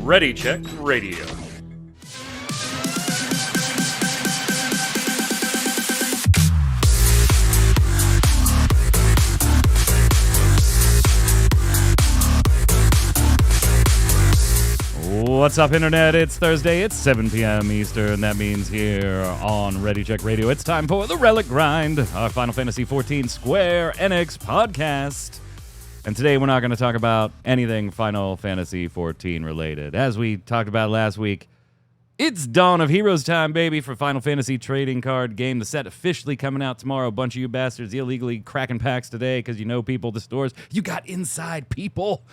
Ready Check Radio. What's up, Internet? It's Thursday. It's 7 p.m. Eastern. That means here on Ready Check Radio, it's time for the Relic Grind, our Final Fantasy XIV Square Enix podcast. And today we're not going to talk about anything Final Fantasy XIV related. As we talked about last week, it's Dawn of Heroes time, baby, for Final Fantasy trading card game. The set officially coming out tomorrow. A bunch of you bastards illegally cracking packs today because you know people, the stores. You got inside people.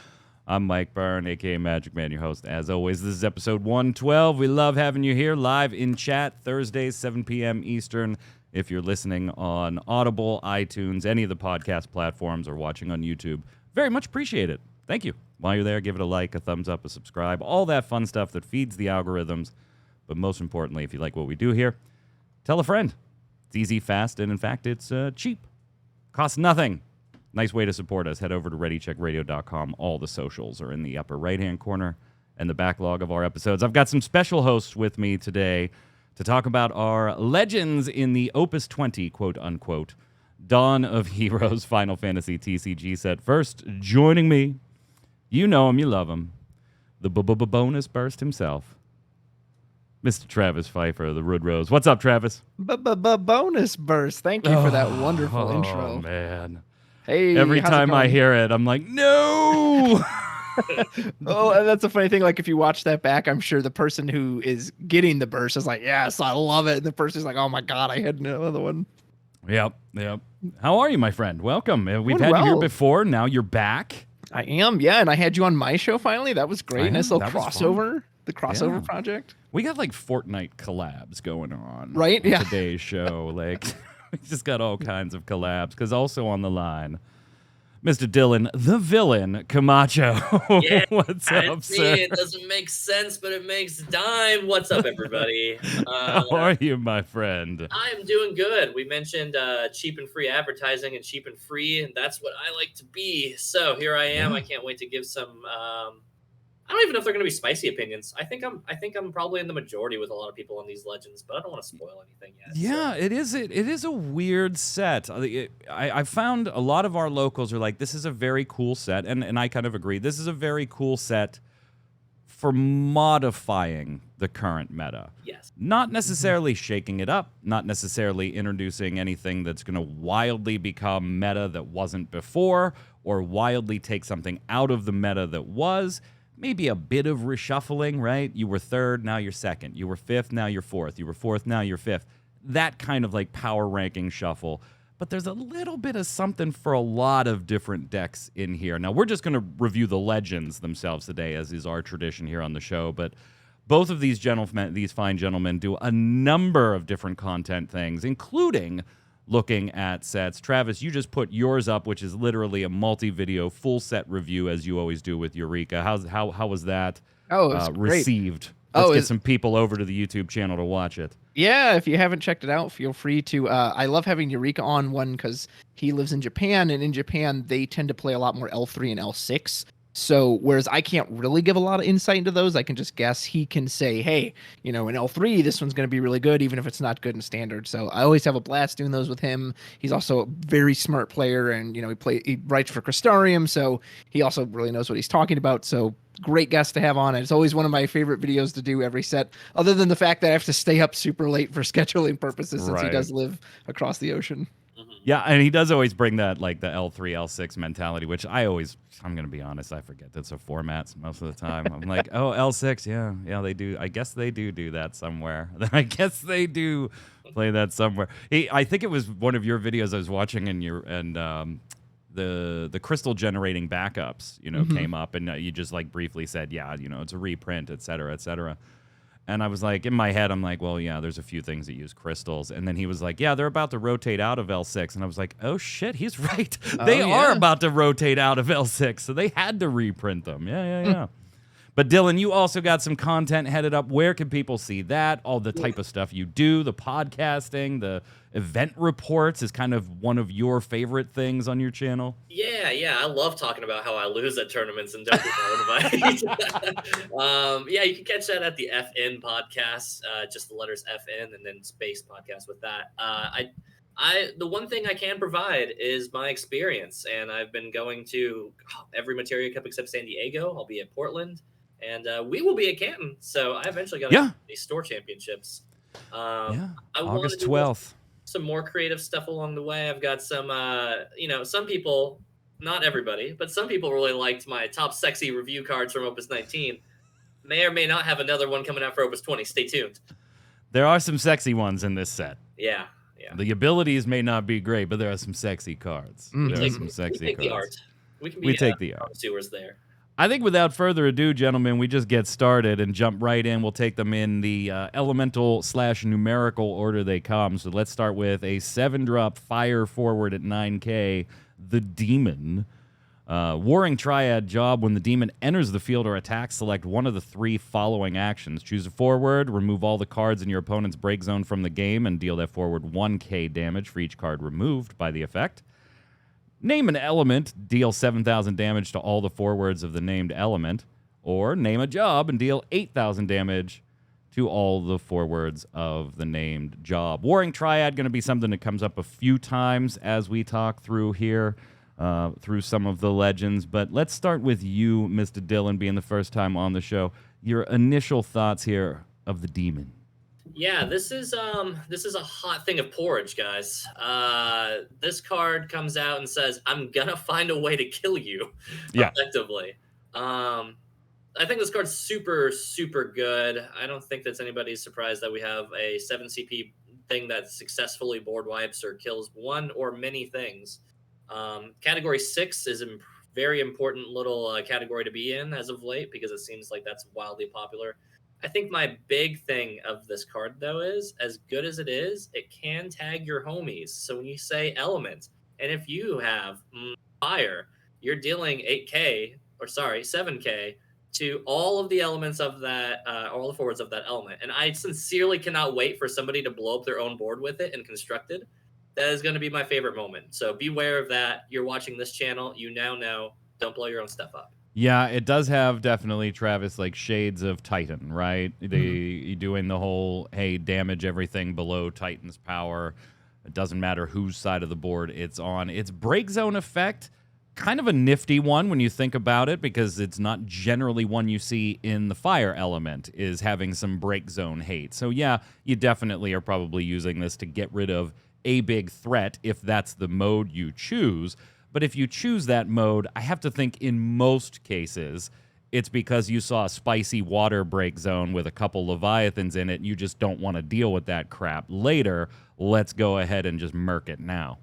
I'm Mike Byrne, a.k.a. Magic Man, your host. As always, this is episode 112. We love having you here live in chat Thursdays, 7 p.m. Eastern. If you're listening on Audible, iTunes, any of the podcast platforms, or watching on YouTube, very much appreciate it. Thank you. While you're there, give it a like, a thumbs up, a subscribe, all that fun stuff that feeds the algorithms. But most importantly, if you like what we do here, tell a friend. It's easy, fast, and in fact, it's cheap. Costs nothing. Nice way to support us. Head over to ReadyCheckRadio.com. All the socials are in the upper right-hand corner and the backlog of our episodes. I've got some special hosts with me today to talk about our legends in the Opus 20, quote-unquote, Dawn of Heroes Final Fantasy TCG set. First, joining me, you know him, you love him, the bonus burst himself, Mr. Travis Pfeiffer, the Rood Rose. What's up, Travis? Bonus burst. Thank you for that wonderful intro. Oh, man. Hey, every time I hear it, I'm like, no! Oh, and that's a funny thing. Like, if you watch that back, I'm sure the person who is getting the burst is like, yes, I love it. And the person's like, oh my God, I had another one. Yep. How are you, my friend? Welcome. We've had you here before. Now you're back. I am, yeah. And I had you on my show finally. That was great. Nice little crossover. The crossover project. We got like Fortnite collabs going on. Right? Yeah. Today's show. Like, we just got all kinds of collabs. Because also on the line, Mr. Dylan, the villain, Camacho. Yeah, what's up, sir? It doesn't make sense, but it makes dime. What's up, everybody? How are you, my friend? I'm doing good. We mentioned cheap and free advertising and cheap and free, and that's what I like to be. So here I am. I can't wait to give some. I don't even know if they're going to be spicy opinions. I think I'm probably in the majority with a lot of people on these legends, but I don't want to spoil anything yet. Yeah, so. It is a weird set. I found a lot of our locals are like, this is a very cool set, and I kind of agree. This is a very cool set for modifying the current meta. Yes. Not necessarily shaking it up, not necessarily introducing anything that's going to wildly become meta that wasn't before, or wildly take something out of the meta that was. Maybe a bit of reshuffling, right? You were third, now you're second. You were fifth, now you're fourth. You were fourth, now you're fifth. That kind of like power ranking shuffle. But there's a little bit of something for a lot of different decks in here. Now, we're just going to review the legends themselves today, as is our tradition here on the show. But both of these fine gentlemen do a number of different content things, including looking at sets. Travis, you just put yours up, which is literally a multi-video full set review, as you always do with Eureka. How was that received? Let's get some people over to the YouTube channel to watch it. Yeah, if you haven't checked it out, feel free to. I love having Eureka on one because he lives in Japan, and in Japan, they tend to play a lot more L3 and L6. So whereas I can't really give a lot of insight into those, I can just guess. He can say, hey, in L3, this one's going to be really good, even if it's not good in standard. So I always have a blast doing those with him. He's also a very smart player, and, he writes for Crystarium, so he also really knows what he's talking about. So great guest to have on. It's always one of my favorite videos to do every set, other than the fact that I have to stay up super late for scheduling purposes, since he does live across the ocean. Yeah, and he does always bring that, like, the L3, L6 mentality, which I'm going to be honest, I forget that's a formats most of the time. I'm like, oh, L6, yeah, they do. I guess they do that somewhere. I guess they do play that somewhere. I think it was one of your videos I was watching, and the crystal generating backups, came up, and you just, like, briefly said, yeah, it's a reprint, et cetera, et cetera. And I was like, in my head, I'm like, well, yeah, there's a few things that use crystals. And then he was like, yeah, they're about to rotate out of L6. And I was like, oh, shit, he's right. They are about to rotate out of L6. So they had to reprint them. Yeah. But Dylan, you also got some content headed up. Where can people see that? All the type of stuff you do, the podcasting, the event reports is kind of one of your favorite things on your channel. Yeah. I love talking about how I lose at tournaments and don't get invited. Yeah, you can catch that at the FN podcast, just the letters FN and then space podcast with that. The one thing I can provide is my experience, and I've been going to every Materia Cup except San Diego. I'll be at Portland, and we will be at Canton. So I eventually got these store championships. I August 12th. Some more creative stuff along the way. I've got some, some people, not everybody, but some people really liked my top sexy review cards from Opus 19. May or may not have another one coming out for Opus 20. Stay tuned. There are some sexy ones in this set. Yeah. The abilities may not be great, but there are some sexy cards. There are some sexy cards. The art. We take the art. Connoisseurs there. I think without further ado, gentlemen, we just get started and jump right in. We'll take them in the elemental/numerical order they come. So let's start with a 7-drop fire forward at 9K, the Demon. Warring Triad job. When the Demon enters the field or attacks, select one of the 3 following actions. Choose a forward, remove all the cards in your opponent's break zone from the game, and deal that forward 1K damage for each card removed by the effect. Name an element, deal 7,000 damage to all the forwards of the named element, or name a job and deal 8,000 damage to all the forwards of the named job. Warring Triad going to be something that comes up a few times as we talk through here, through some of the legends. But let's start with you, Mr. Dylan, being the first time on the show. Your initial thoughts here of the Demon. Yeah, this is a hot thing of porridge, guys. This card comes out and says, "I'm gonna find a way to kill you." Yeah. Effectively. I think this card's super, super good. I don't think that's anybody's surprised that we have a 7 CP thing that successfully board wipes or kills one or many things. Category 6 is a very important little category to be in as of late because it seems like that's wildly popular. I think my big thing of this card, though, is as good as it is, it can tag your homies. So when you say element, and if you have fire, you're dealing 7K to all of the elements of that, all the forwards of that element. And I sincerely cannot wait for somebody to blow up their own board with it and Constructed. That is going to be my favorite moment. So beware of that. You're watching this channel. You now know. Don't blow your own stuff up. Yeah, it does have definitely, Travis, like shades of Titan, right? Doing the whole, hey, damage everything below Titan's power. It doesn't matter whose side of the board it's on. Its break zone effect, kind of a nifty one when you think about it, because it's not generally one you see in the fire element, is having some break zone hate. So yeah, you definitely are probably using this to get rid of a big threat if that's the mode you choose. But if you choose that mode, I have to think in most cases, it's because you saw a spicy water break zone with a couple Leviathans in it, and you just don't want to deal with that crap later. Let's go ahead and just murk it now.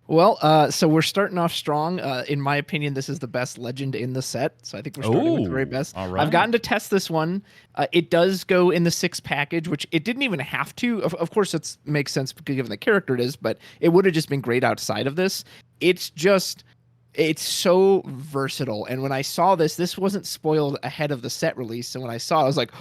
Well, so we're starting off strong. In my opinion, this is the best legend in the set. So I think we're starting with the very best. All right. I've gotten to test this one. It does go in the 6 package, which it didn't even have to. Of course, it makes sense given the character it is, but it would have just been great outside of this. It's so versatile. And when I saw this wasn't spoiled ahead of the set release. So when I saw it, I was like,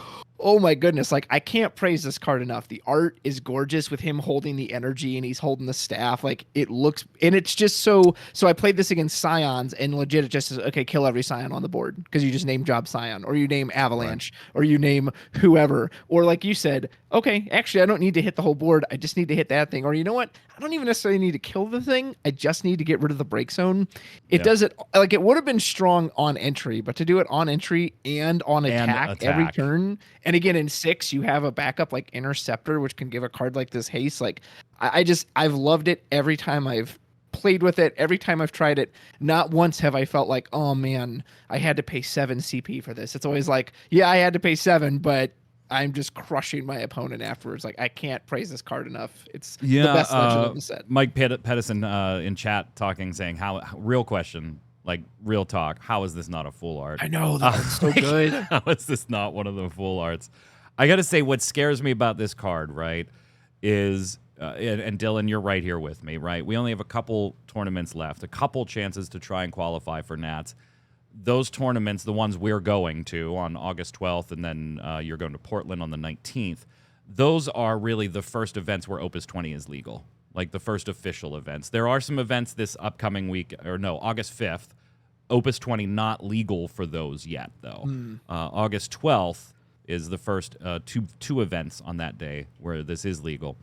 oh my goodness, like I can't praise this card enough. The art is gorgeous with him holding the energy and he's holding the staff. Like it looks, and it's just so I played this against Scions and legit it just says, okay, kill every Scion on the board because you just name job Scion or you name Avalanche or you name whoever. Or like you said, okay, actually I don't need to hit the whole board. I just need to hit that thing. Or you know what? I don't even necessarily need to kill the thing. I just need to get rid of the break zone. It does it like it would have been strong on entry, but to do it on entry and on attack every turn. And again, in 6, you have a backup like Interceptor, which can give a card like this haste. Like I've loved it every time I've played with it. Every time I've tried it, not once have I felt like, oh man, I had to pay 7 CP for this. It's always like, yeah, I had to pay 7, but I'm just crushing my opponent afterwards. Like I can't praise this card enough. It's the best legend of the set. Mike Pedersen in chat talking, saying, "How? Real question, like real talk. How is this not a full art? I know that's so good. How is this not one of the full arts? I got to say, what scares me about this card, right, is and Dylan, you're right here with me, right? We only have a couple tournaments left, a couple chances to try and qualify for Nats. those tournaments, the ones we're going to on August 12th, and then you're going to Portland on the 19th, those are really the first events where Opus 20 is legal, like the first official events. There are some events this upcoming week, or no, August 5th, Opus 20 not legal for those yet, though. August 12th is the first two events on that day where this is legal.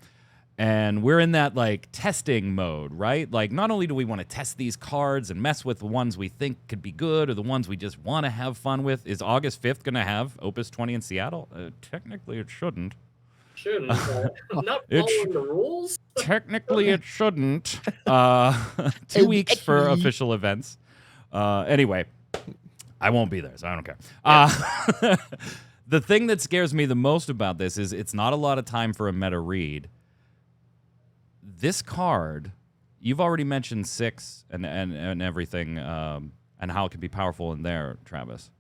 And we're in that, like, testing mode, right? Like, not only do we want to test these cards and mess with the ones we think could be good or the ones we just want to have fun with. Is August 5th going to have Opus 20 in Seattle? Technically, it shouldn't. Shouldn't. Not following the rules? Technically, it shouldn't. 2 weeks for official events. Anyway, I won't be there, so I don't care. The thing that scares me the most about this is it's not a lot of time for a meta read. This card, you've already mentioned 6 and everything, and how it can be powerful in there, Travis.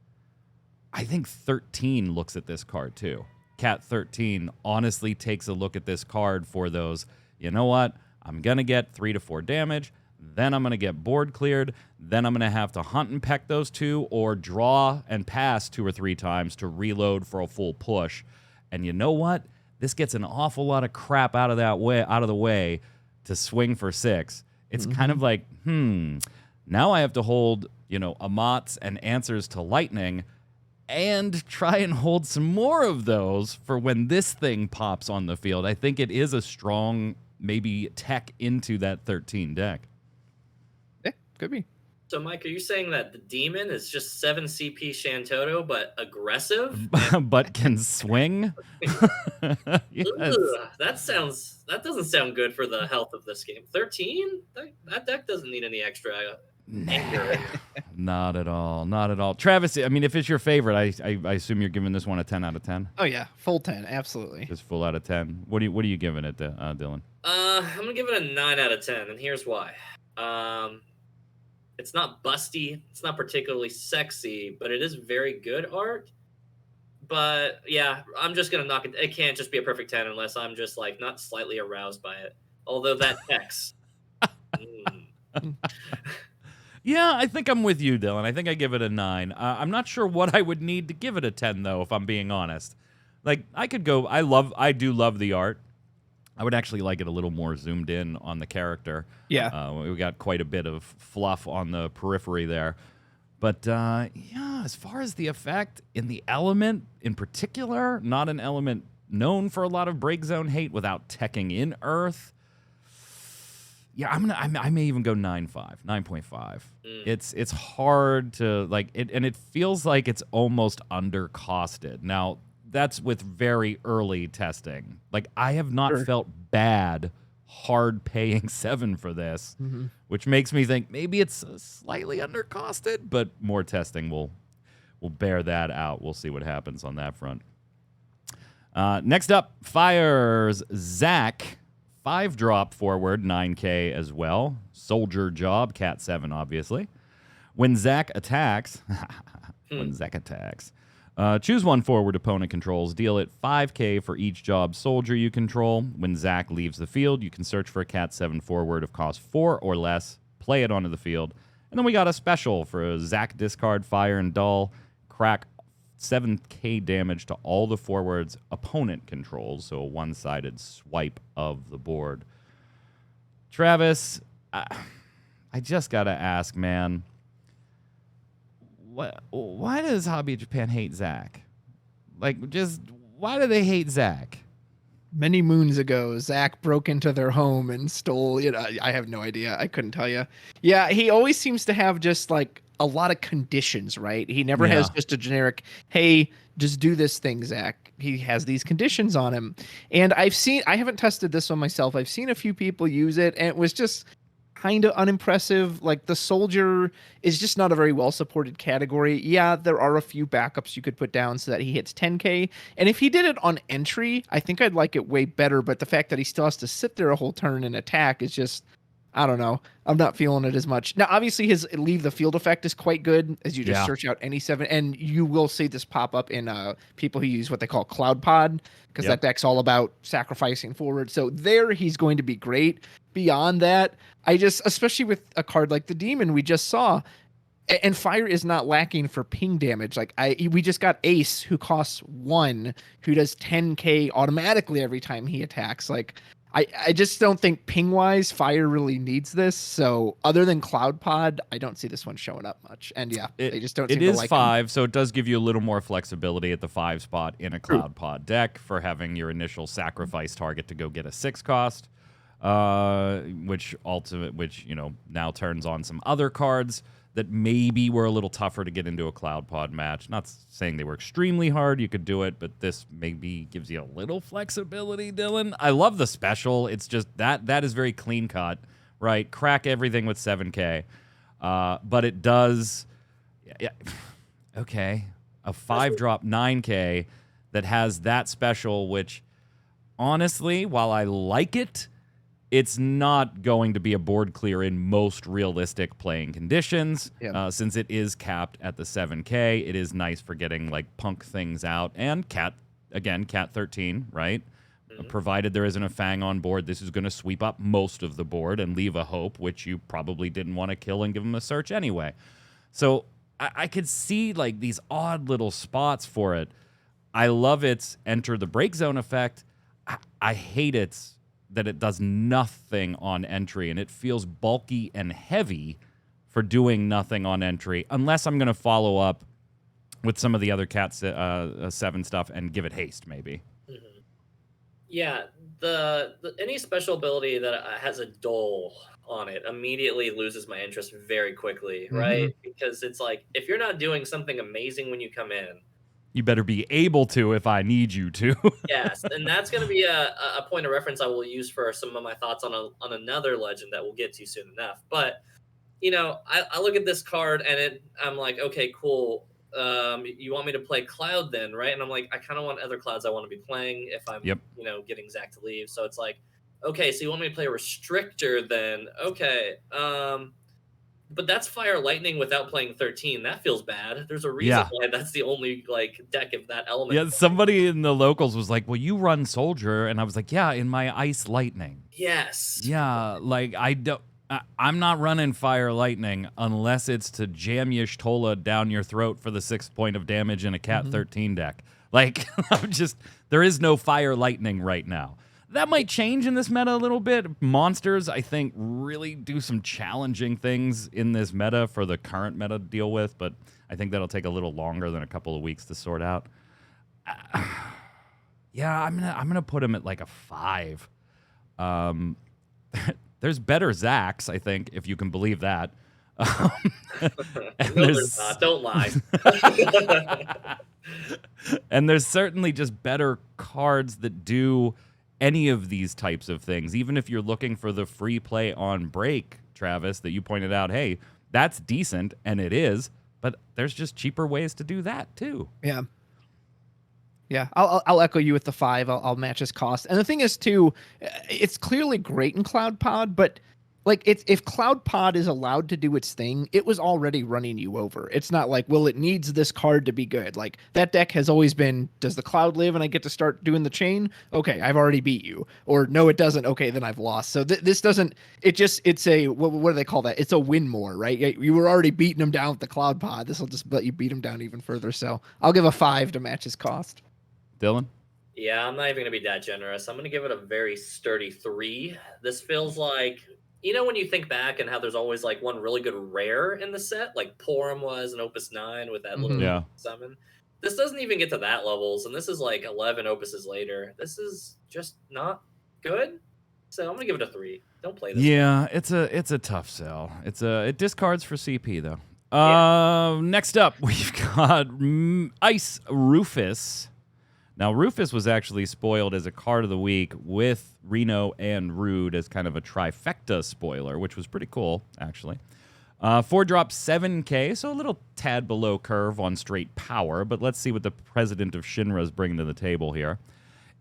I think 13 looks at this card, too. Cat 13 honestly takes a look at this card for those, you know what, I'm going to get 3 to 4 damage, then I'm going to get board cleared, then I'm going to have to hunt and peck those 2, or draw and pass 2 or 3 times to reload for a full push. And you know what? This gets an awful lot of crap out of the way to swing for 6. It's kind of like, now I have to hold, Amots and Answers to Lightning and try and hold some more of those for when this thing pops on the field. I think it is a strong, maybe, tech into that 13 deck. Yeah, could be. So, Mike, are you saying that the demon is just 7 CP Shantoto, but aggressive? But can swing? Yes. Ugh, that doesn't sound good for the health of this game. 13? That deck doesn't need any extra anger. Not at all. Not at all. Travis, I mean, if it's your favorite, I assume you're giving this one a 10 out of 10? Oh, yeah. Full 10. Absolutely. Just full out of 10. What are you giving it, Dylan? I'm going to give it a 9 out of 10, and here's why. It's not busty. It's not particularly sexy, but it is very good art. But yeah, I'm just going to knock it. It can't just be a perfect 10 unless I'm just like not slightly aroused by it. Although that text. Yeah, I think I'm with you, Dylan. I think I give it a 9. I'm not sure what I would need to give it a 10, though, if I'm being honest. Like, I could go, I do love the art. I would actually like it a little more zoomed in on the character. Yeah. We got quite a bit of fluff on the periphery there. But, yeah, as far as the effect, in the element in particular, not an element known for a lot of break zone hate without teching in Earth. Yeah, I may even go 9.5. It's hard to, like, and it feels like it's almost undercosted. Now, that's with very early testing. Like, I have not felt bad hard paying 7 for this, which makes me think maybe it's slightly undercosted, but more testing will bear that out. We'll see what happens on that front. Next up, Fires Zach. 5-drop forward, 9K as well. Soldier job, Cat 7, obviously. When Zach attacks, choose one forward opponent controls. Deal it 5K for each job soldier you control. When Zach leaves the field, you can search for a Cat 7 forward of cost 4 or less. Play it onto the field. And then we got a special for a Zach discard, fire, and dull. Crack 7K damage to all the forwards opponent controls. So a one-sided swipe of the board. Travis, I just got to ask, man. Why does Hobby Japan hate Zach? Like, just why do they hate Zach? Many moons ago, Zach broke into their home and stole, I have no idea. I couldn't tell you. Yeah, he always seems to have just like a lot of conditions, right? He never has just a generic, hey, just do this thing, Zach. He has these conditions on him. And I haven't tested this one myself. I've seen a few people use it, and it was just kind of unimpressive. Like, the soldier is just not a very well supported category. Yeah, there are a few backups you could put down so that he hits 10K. And if he did it on entry, I think I'd like it way better. But the fact that he still has to sit there a whole turn and attack is just, I don't know. I'm not feeling it as much. Now, obviously, his leave the field effect is quite good as you just search out any 7. And you will see this pop up in people who use what they call Cloud Pod, because that deck's all about sacrificing forward. So there, he's going to be great. Beyond that, especially with a card like the Demon we just saw, And fire is not lacking for ping damage. Like we just got Ace, who costs 1, who does 10k automatically every time he attacks. Like I just don't think ping wise fire really needs this. So other than Cloud Pod, I don't see this one showing up much. And yeah, they just don't. Seem to like It is 5, so it does give you a little more flexibility at the 5 spot in a Cloud Pod deck for having your initial sacrifice target to go get a 6 cost, which now turns on some other cards that maybe were a little tougher to get into a Cloud Pod match. Not saying they were extremely hard. You could do it, but this maybe gives you a little flexibility, Dylan. I love the special. It's just that is very clean cut, right? Crack everything with 7K. But it does... Yeah, okay. A 5-drop 9K that has that special, which, honestly, while I like it, it's not going to be a board clear in most realistic playing conditions. Yeah. Since it is capped at the 7K. It is nice for getting like punk things out. And Cat 13, right? Mm-hmm. Provided there isn't a Fang on board, this is going to sweep up most of the board and leave a Hope, which you probably didn't want to kill and give them a search anyway. So I could see like these odd little spots for it. I love its enter the break zone effect. I hate its that it does nothing on entry, and it feels bulky and heavy for doing nothing on entry, unless I'm going to follow up with some of the other Cat 7 stuff and give it haste, maybe. Mm-hmm. Yeah, the any special ability that has a dole on it immediately loses my interest very quickly, right? Mm-hmm. Because it's like, if you're not doing something amazing when you come in, you better be able to if I need you to. Yes, and that's going to be a point of reference I will use for some of my thoughts on another legend that we'll get to soon enough. But, I look at this card and I'm like, okay, cool. You want me to play Cloud then, right? And I'm like, I kind of want other Clouds I want to be playing if I'm, getting Zach to leave. So it's like, okay, so you want me to play a Restrictor then? Okay. But that's Fire Lightning without playing 13. That feels bad. There's a reason why that's the only deck of that element. Yeah, somebody in the locals was like, well, you run Soldier. And I was like, yeah, in my Ice Lightning. Yes. Yeah, like I'm not running Fire Lightning unless it's to jam Y'shtola down your throat for the 6 point of damage in a Cat 13 deck. Like, there is no Fire Lightning right now. That might change in this meta a little bit. Monsters, I think, really do some challenging things in this meta for the current meta to deal with, but I think that'll take a little longer than a couple of weeks to sort out. Yeah, I'm gonna put him at like a 5. There's better Zacks, I think, if you can believe that. No, there's not. Don't lie. And there's certainly just better cards that do any of these types of things. Even if you're looking for the free play on break, Travis, that you pointed out, hey, that's decent, and it is, but there's just cheaper ways to do that too. Yeah. Yeah, I'll echo you with the 5. I'll match his cost. And the thing is, too, it's clearly great in Cloud Pod, but like if Cloud Pod is allowed to do its thing, it was already running you over. It's not like, well, it needs this card to be good. Like that deck has always been, does the Cloud live and I get to start doing the chain? Okay, I've already beat you. Or no, it doesn't. Okay, then I've lost. So this doesn't, it's a, what do they call that? It's a win more, right? You were already beating him down with the Cloud Pod. This will just let you beat him down even further. So I'll give a 5 to match his cost. Dylan? Yeah, I'm not even going to be that generous. I'm going to give it a very sturdy 3. This feels like, when you think back and how there's always like one really good rare in the set, like Porum was an Opus 9 with that little summon. This doesn't even get to that levels, and this is like 11 Opuses later. This is just not good. So I'm going to give it a 3. Don't play this. Yeah, it's a tough sell. It discards for CP though. Next up, we've got Ice Rufus. Now, Rufus was actually spoiled as a card of the week with Reno and Rude as kind of a trifecta spoiler, which was pretty cool, actually. 4-drop 7K, so a little tad below curve on straight power, but let's see what the president of Shinra is bringing to the table here.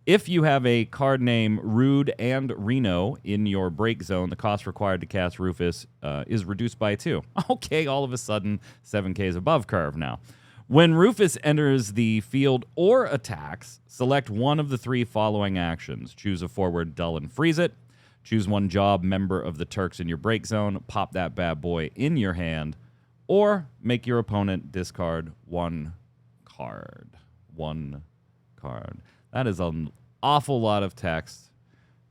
If you have a card name Rude and Reno in your break zone, the cost required to cast Rufus is reduced by 2. Okay, all of a sudden, 7K is above curve now. When Rufus enters the field or attacks, select one of the 3 following actions. Choose a forward, dull, and freeze it. Choose one job member of the Turks in your break zone. Pop that bad boy in your hand. or make your opponent discard one card. One card. That is an awful lot of text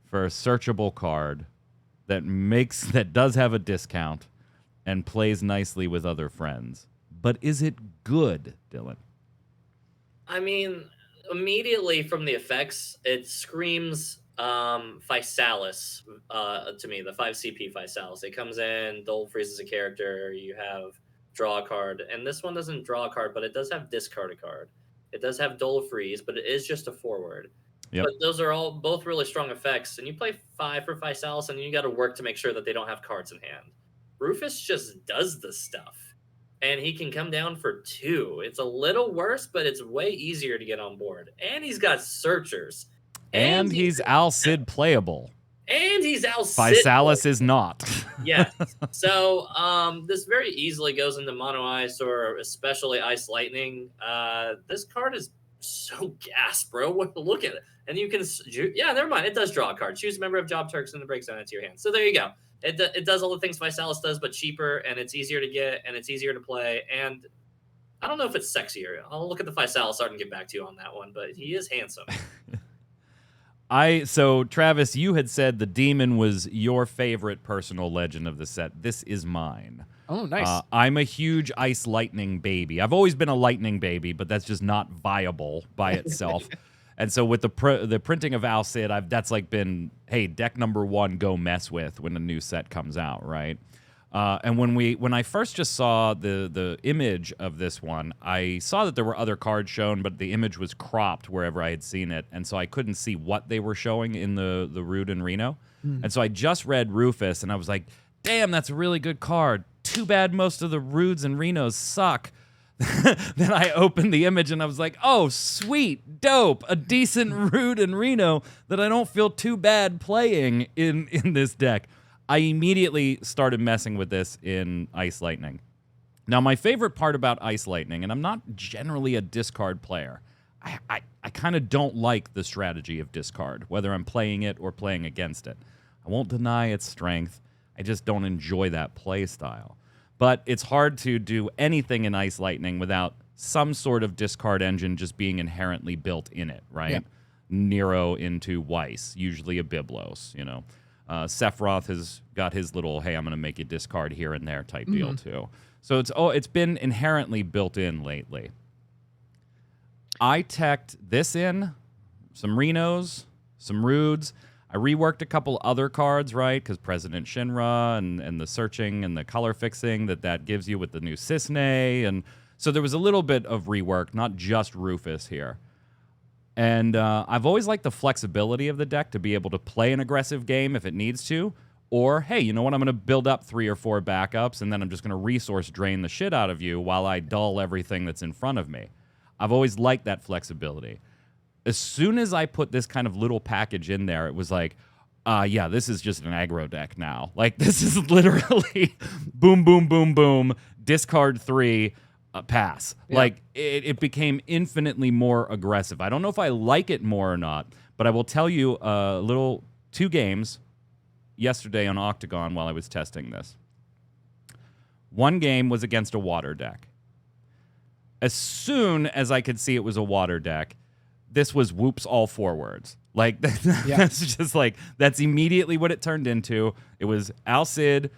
for a searchable card that does have a discount and plays nicely with other friends. But is it good, Dylan? I mean, immediately from the effects, it screams Physalis to me, the 5 CP Physalis. It comes in, Dole freezes a character, you have draw a card, and this one doesn't draw a card, but it does have discard a card. It does have Dole freeze, but it is just a forward. Yep. But those are all both really strong effects, and you play 5 for Physalis, and you got to work to make sure that they don't have cards in hand. Rufus just does the stuff, and he can come down for 2. It's a little worse, but it's way easier to get on board. And he's got searchers. And he's Al Cid playable. And he's Al Cid. Physalis is not. Yeah. So this very easily goes into mono ice or especially ice lightning. This card is so gas, bro. Look at it. And you can, yeah, never mind. It does draw a card. Choose a member of Job Turks and it breaks down into your hand. So there you go. It does all the things Physalis does, but cheaper, and it's easier to get, and it's easier to play. And I don't know if it's sexier. I'll look at the Physalis art and get back to you on that one, but he is handsome. So Travis, you had said the demon was your favorite personal legend of the set. This is mine. Oh, nice. I'm a huge ice lightning baby. I've always been a lightning baby, but that's just not viable by itself. And so with the printing of Al Cid, that's like been, hey, deck number 1, go mess with when a new set comes out, right? And when I first just saw the image of this one, I saw that there were other cards shown, but the image was cropped wherever I had seen it, and so I couldn't see what they were showing in the Rude and Reno. And so I just read Rufus, and I was like, damn, that's a really good card. Too bad most of the Rudes and Renos suck. Then I opened the image and I was like, oh, sweet, dope, a decent Rude and Reno that I don't feel too bad playing in this deck. I immediately started messing with this in Ice Lightning. Now, my favorite part about Ice Lightning, and I'm not generally a discard player, I kind of don't like the strategy of discard, whether I'm playing it or playing against it. I won't deny its strength. I just don't enjoy that play style. But it's hard to do anything in Ice Lightning without some sort of discard engine just being inherently built in it, right? Yep. Nero into Weiss, usually a Biblos, you know. Sephiroth has got his little, hey, I'm going to make you discard here and there type deal, too. So it's been inherently built in lately. I teched this in, some Renos, some Rudes. I reworked a couple other cards, right? Because President Shinra and the searching and the color fixing that gives you with the new Cisne. And so there was a little bit of rework, not just Rufus here. And I've always liked the flexibility of the deck to be able to play an aggressive game if it needs to. Or, hey, you know what? I'm going to build up 3 or 4 backups, and then I'm just going to resource drain the shit out of you while I dull everything that's in front of me. I've always liked that flexibility. As soon as I put this kind of little package in there, it was like, yeah, this is just an aggro deck now. Like, this is literally boom, boom, boom, boom, discard 3, pass. Yeah. Like, it became infinitely more aggressive. I don't know if I like it more or not, but I will tell you 2 games yesterday on Octagon while I was testing this. One game was against a water deck. As soon as I could see it was a water deck, this was whoops all forwards. Like, that's just like, that's immediately what it turned into. It was Al Cid,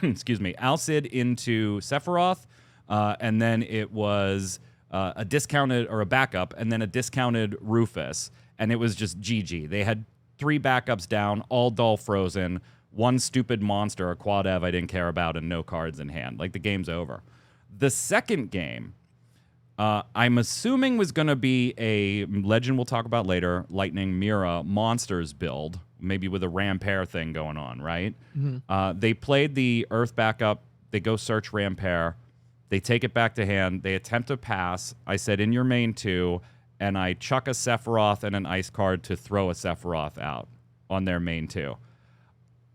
excuse me, Al Cid into Sephiroth, and then it was a discounted, or a backup, and then a discounted Rufus, and it was just GG. They had 3 backups down, all dull frozen, 1 stupid monster, a quad ev I didn't care about, and no cards in hand. Like, the game's over. The second game, I'm assuming was going to be a legend we'll talk about later, Lightning Mira monsters build, maybe with a Rampare thing going on, right? Mm-hmm. They played the Earth backup. They go search Rampare. They take it back to hand. They attempt to pass. I said, in your main 2, and I chuck a Sephiroth and an ice card to throw a Sephiroth out on their main 2.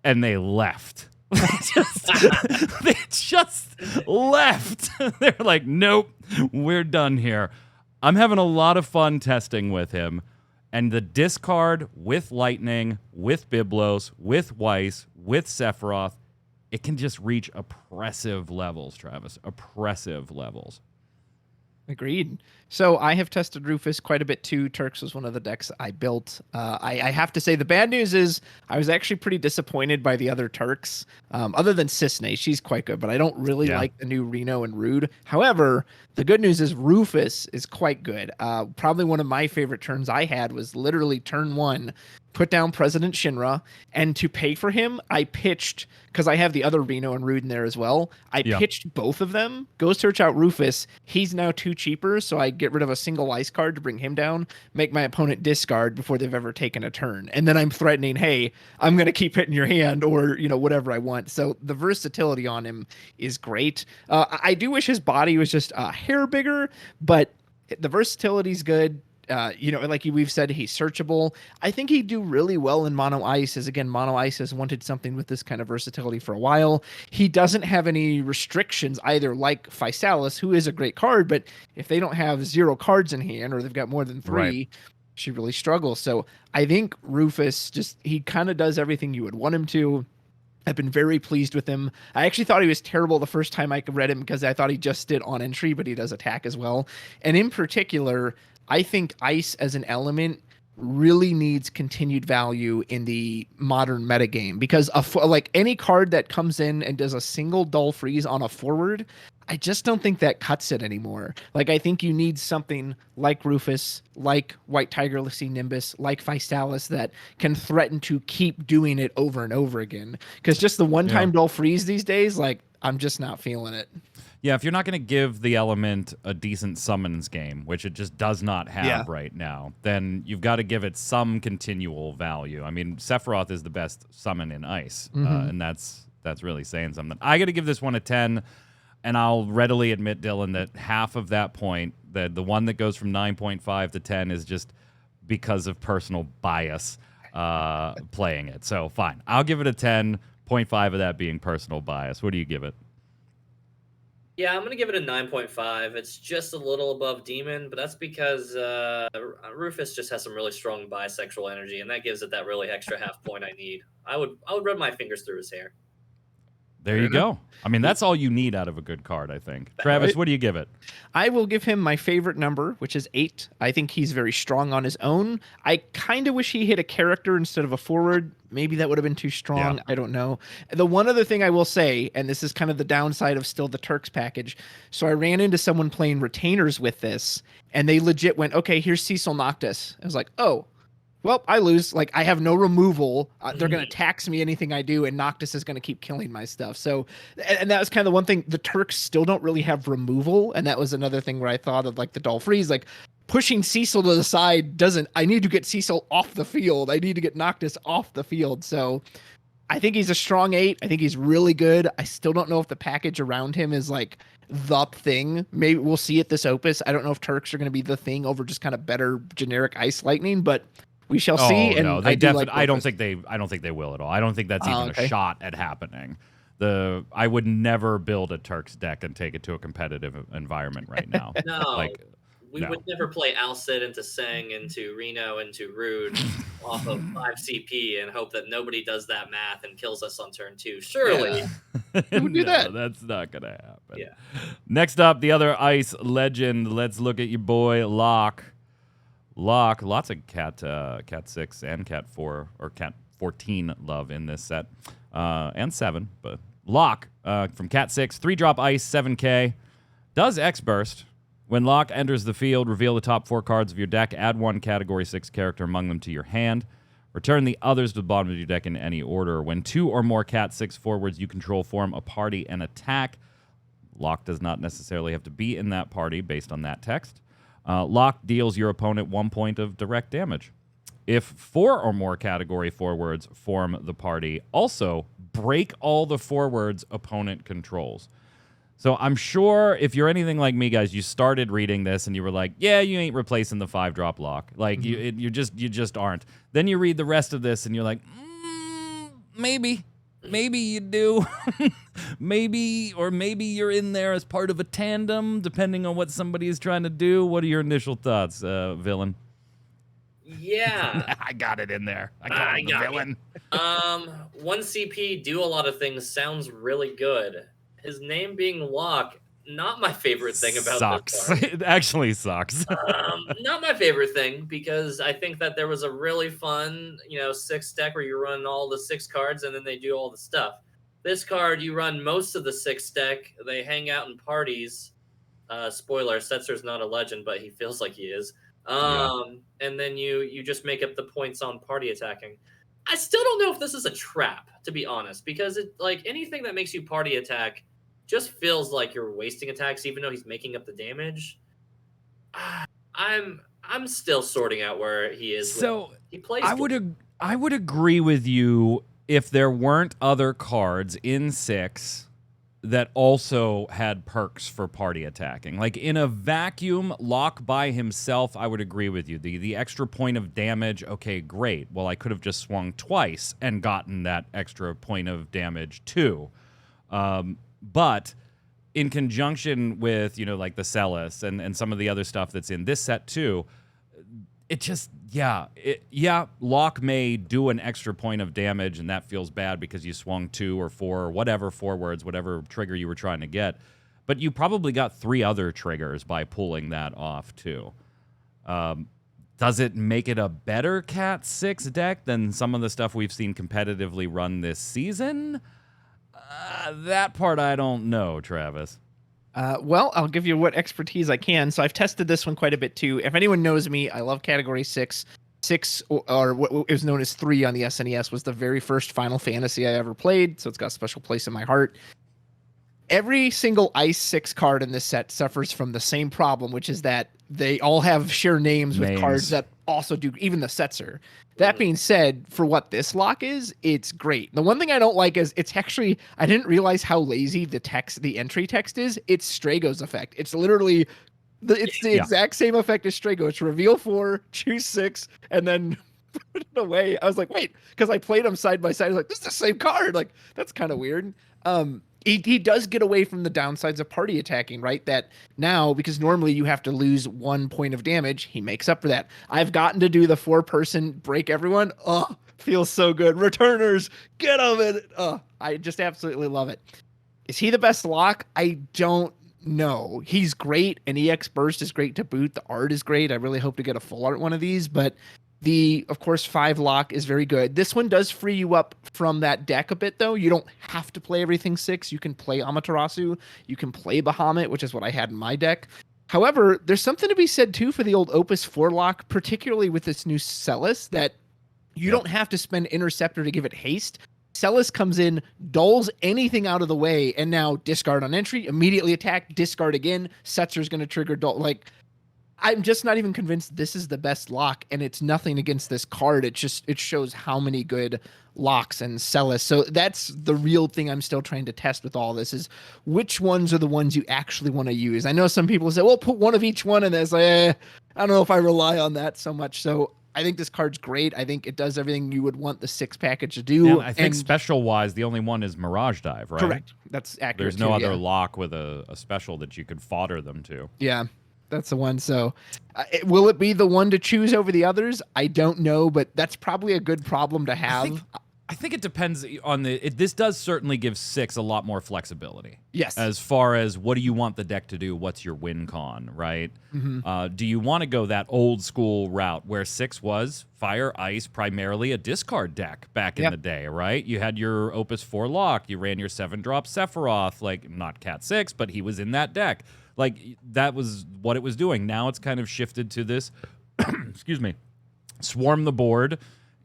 And they left. They just left. They're like, nope, we're done here. I'm having a lot of fun testing with him. And the discard with Lightning, with Biblos, with Weiss, with Sephiroth it can just reach oppressive levels, Travis. Oppressive levels. Agreed. So I have tested Rufus quite a bit too. Turks was one of the decks I built. I have to say the bad news is I was actually pretty disappointed by the other Turks. Other than Cisne, she's quite good, but I don't really like the new Reno and Rude. However, the good news is Rufus is quite good. Probably one of my favorite turns I had was literally turn 1, put down President Shinra, and to pay for him, I pitched, because I have the other Reno and Rude in there as well, I pitched both of them. Go search out Rufus. He's now 2 cheaper, so I get rid of a single ice card to bring him down, make my opponent discard before they've ever taken a turn. And then I'm threatening, hey, I'm going to keep hitting your hand or, whatever I want. So the versatility on him is great. I do wish his body was just a hair bigger, but the versatility's good. Like we've said, he's searchable. I think he'd do really well in Mono Ice, as again, Mono Ice has wanted something with this kind of versatility for a while. He doesn't have any restrictions either, like Physalis, who is a great card, but if they don't have 0 cards in hand or they've got more than 3, she really struggles. So I think Rufus he kind of does everything you would want him to. I've been very pleased with him. I actually thought he was terrible the first time I read him because I thought he just did on entry, but he does attack as well. And in particular, I think ice as an element really needs continued value in the modern metagame because like any card that comes in and does a single dull freeze on a forward, I just don't think that cuts it anymore. Like I think you need something like Rufus, like White Tiger Lassie Nimbus, like Physalis that can threaten to keep doing it over and over again. Because just the one-time dull freeze these days, like I'm just not feeling it. Yeah, if you're not going to give the element a decent summons game, which it just does not have right now, then you've got to give it some continual value. I mean, Sephiroth is the best summon in Ice, and that's really saying something. I got to give this one a 10, and I'll readily admit, Dylan, that half of that point, the one that goes from 9.5 to 10, is just because of personal bias playing it. So, fine. I'll give it a 10, 0.5 of that being personal bias. What do you give it? Yeah, I'm going to give it a 9.5. It's just a little above Demon, but that's because Rufus just has some really strong bisexual energy, and that gives it that really extra half point I need. I would run my fingers through his hair. There you go. I mean, that's all you need out of a good card, I think. Travis, what do you give it? I will give him my favorite number, which is 8. I think he's very strong on his own. I kind of wish he hit a character instead of a forward. Maybe that would have been too strong. Yeah. I don't know. The one other thing I will say, and this is kind of the downside of still the Turks package. So I ran into someone playing retainers with this, and they legit went, okay, here's Cecil Noctis. I was like, oh, well, I lose. Like, I have no removal. They're going to tax me anything I do, and Noctis is going to keep killing my stuff. So, and that was kind of the one thing. The Turks still don't really have removal, and that was another thing where I thought of, like, the Dull Freeze. Like, pushing Cecil to the side doesn't... I need to get Cecil off the field. I need to get Noctis off the field. So, I think he's a strong 8. I think he's really good. I still don't know if the package around him is, like, the thing. Maybe we'll see at this Opus. I don't know if Turks are going to be the thing over just kind of better generic Ice Lightning, but... we shall see. And no, they definitely. I don't think they will at all. I don't think that's even a shot at happening. I would never build a Turks deck and take it to a competitive environment right now. No, we would never play Alcid into Seng into Reno into Rude off of 5 CP and hope that nobody does that math and kills us on turn 2. Surely, who would do that? That's not gonna happen. Yeah. Next up, the other Ice legend. Let's look at your boy Locke. Lots of Cat 6 and Cat 4 or Cat 14 love in this set, and 7. But Locke from Cat 6, 3-drop Ice, 7K, does X Burst. When Locke enters the field, reveal the top 4 cards of your deck, add 1 Category 6 character among them to your hand, return the others to the bottom of your deck in any order. When 2 or more Cat 6 forwards you control form a party and attack, Locke does not necessarily have to be in that party based on that text. Locke deals your opponent 1 point of direct damage. If 4 or more category forwards form the party, also break all the forwards opponent controls. So I'm sure if you're anything like me, guys, you started reading this and you were like, yeah, you ain't replacing the 5-drop Locke. Like, you just aren't. Then you read the rest of this and you're like, maybe you do. maybe you're in there as part of a tandem, depending on what somebody is trying to do. What are your initial thoughts, Villain? Yeah. I got it in there. I got the villain. 1 CP, do a lot of things, sounds really good. His name being Locke, not my favorite thing about this Sucks. card. It actually sucks. Not my favorite thing, because I think that there was a really fun, 6 deck where you run all the 6 cards and then they do all the stuff. This card, you run most of the 6 deck. They hang out in parties. Spoiler, Setzer's not a legend, but he feels like he is. And then you just make up the points on party attacking. I still don't know if this is a trap, to be honest, because it like anything that makes you party attack just feels like you're wasting attacks, even though he's making up the damage. I'm still sorting out where he is. So he plays. I would agree with you if there weren't other cards in 6 that also had perks for party attacking. Like in a vacuum, Locke by himself, I would agree with you. The extra point of damage, okay, great. Well, I could have just swung twice and gotten that extra point of damage too. But in conjunction with, like the Celis and some of the other stuff that's in this set too, it just, Locke may do an extra point of damage, and that feels bad because you swung 2 or 4 or whatever forwards, whatever trigger you were trying to get. But you probably got 3 other triggers by pulling that off, too. Does it make it a better Cat 6 deck than some of the stuff we've seen competitively run this season? That part I don't know, Travis. Well, I'll give you what expertise I can. So I've tested this one quite a bit too. If anyone knows me, I love Category 6. 6, or what is known as 3 on the SNES, was the very first Final Fantasy I ever played, so it's got a special place in my heart. Every single Ice 6 card in this set suffers from the same problem, which is that they all have share names with cards that also do, even the Setzer. That being said, for what this lock is, it's great. The one thing I don't like is it's actually, I didn't realize how lazy the entry text is. It's Strago's effect. It's literally, it's the exact same effect as Strago. It's reveal 4, choose 6, and then put it away. I was like, wait, because I played them side by side. I was like, this is the same card. Like, that's kind of weird. He does get away from the downsides of party attacking, right? That now, because normally you have to lose 1 point of damage, he makes up for that. I've gotten to do the 4-person break everyone. Oh, feels so good. Returners, get them. Oh, I just absolutely love it. Is he the best lock? I don't know. He's great, and EX Burst is great to boot. The art is great. I really hope to get a full art one of these, but of course, 5 lock is very good. This one does free you up from that deck a bit, though. You don't have to play everything 6. You can play Amaterasu. You can play Bahamut, which is what I had in my deck. However, there's something to be said, too, for the old Opus 4 lock, particularly with this new Celis, that you don't have to spend Interceptor to give it haste. Celis comes in, dulls anything out of the way, and now discard on entry, immediately attack, discard again. Setzer's going to trigger dull. Like, I'm just not even convinced this is the best lock, and it's nothing against this card. It shows how many good locks and Celis. So that's the real thing I'm still trying to test with all this, is which ones are the ones you actually want to use. I know some people say, well, put one of each one in this. I don't know if I rely on that so much. So I think this card's great. I think it does everything you would want the 6 package to do. Yeah, I think special-wise, the only one is Mirage Dive, right? Correct. That's accurate. There's no other lock with a special that you could fodder them to. Yeah. That's the one. So will it be the one to choose over the others? I don't know, but that's probably a good problem to have. I think it depends on this does certainly give 6 a lot more flexibility. Yes. As far as what do you want the deck to do? What's your win con, right? Mm-hmm. Do you want to go that old school route where 6 was Fire, Ice, primarily a discard deck back in the day, right? You had your Opus 4 lock. You ran your 7-drop Sephiroth, like not Cat 6, but he was in that deck. Like, that was what it was doing. Now it's kind of shifted to this, excuse me, swarm the board,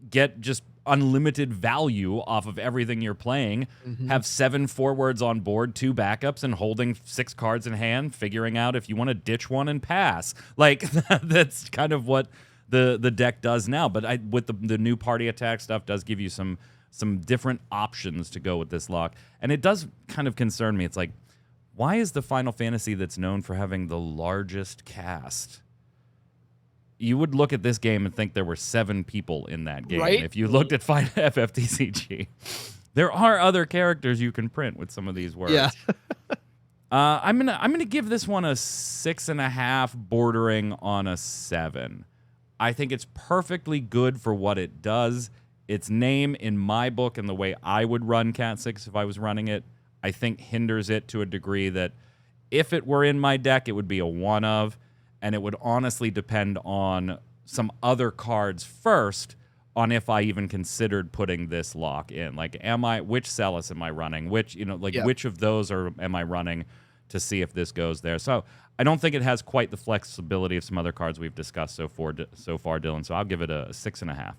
get just unlimited value off of everything you're playing, have 7 forwards on board, 2 backups, and holding 6 cards in hand, figuring out if you want to ditch one and pass. Like, that's kind of what the deck does now. But with the new party attack stuff does give you some different options to go with this lock. And it does kind of concern me. It's like, why is the Final Fantasy that's known for having the largest cast? You would look at this game and think there were 7 people in that game. Right? If you looked at FFTCG. There are other characters you can print with some of these words. Yeah. I'm gonna give this one a 6.5, bordering on a 7. I think it's perfectly good for what it does. Its name in my book and the way I would run Cat 6 if I was running it, I think hinders it to a degree that if it were in my deck, it would be a one of, and it would honestly depend on some other cards first on if I even considered putting this lock in. Like, which Celis am I running? Which, which of those am I running to see if this goes there? So I don't think it has quite the flexibility of some other cards we've discussed so far, Dylan. So I'll give it a 6.5.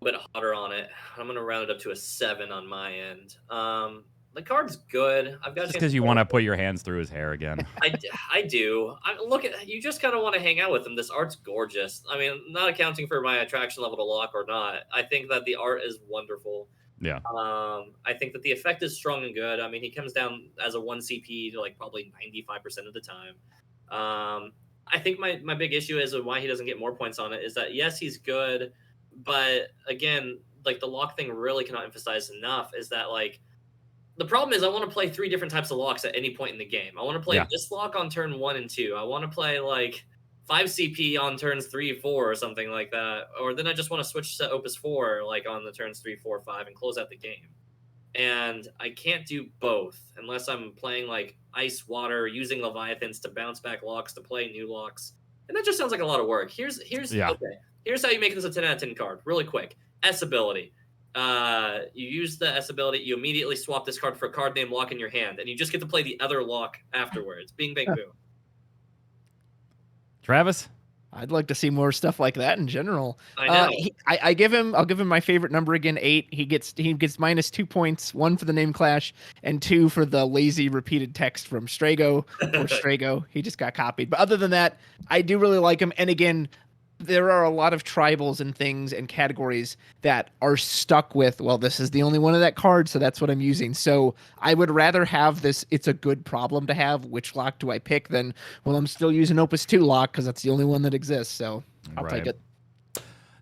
Bit hotter on it. I'm going to round it up to a 7 on my end. The card's good. I've got just because you want to put your hands through his hair again. I do. Look at you. Just kind of want to hang out with him. This art's gorgeous. I mean, not accounting for my attraction level to lock or not. I think that the art is wonderful. Yeah. I think that the effect is strong and good. I mean, he comes down as a 1 CP to like probably 95% of the time. I think my big issue is why he doesn't get more points on it is that yes, he's good. But again, like the lock thing really cannot emphasize enough is that like the problem is I want to play 3 different types of locks at any point in the game. I want to play this lock on turn 1 and 2. I want to play like 5 CP on turns 3 and 4 or something like that. Or then I just want to switch to Opus 4 like on the turns 3, 4, 5 and close out the game. And I can't do both unless I'm playing like Ice Water, using Leviathans to bounce back locks to play new locks. And that just sounds like a lot of work. Here's okay. Here's how you make this a 10 out of 10 card. Really quick. S ability. You use the S ability. You immediately swap this card for a card name lock in your hand. And you just get to play the other lock afterwards. Bing, bang, boom. Travis? I'd like to see more stuff like that in general. I know. I'll give him my favorite number again, 8. He gets -2 points, 1 for the name clash, and 2 for the lazy repeated text from Strago or Strago. He just got copied. But other than that, I do really like him. And again, there are a lot of tribals and things and categories that are stuck with, well, this is the only one of that card, so that's what I'm using. So I would rather have this, it's a good problem to have, which lock do I pick, than, well, I'm still using Opus 2 lock because that's the only one that exists. So I'll take it.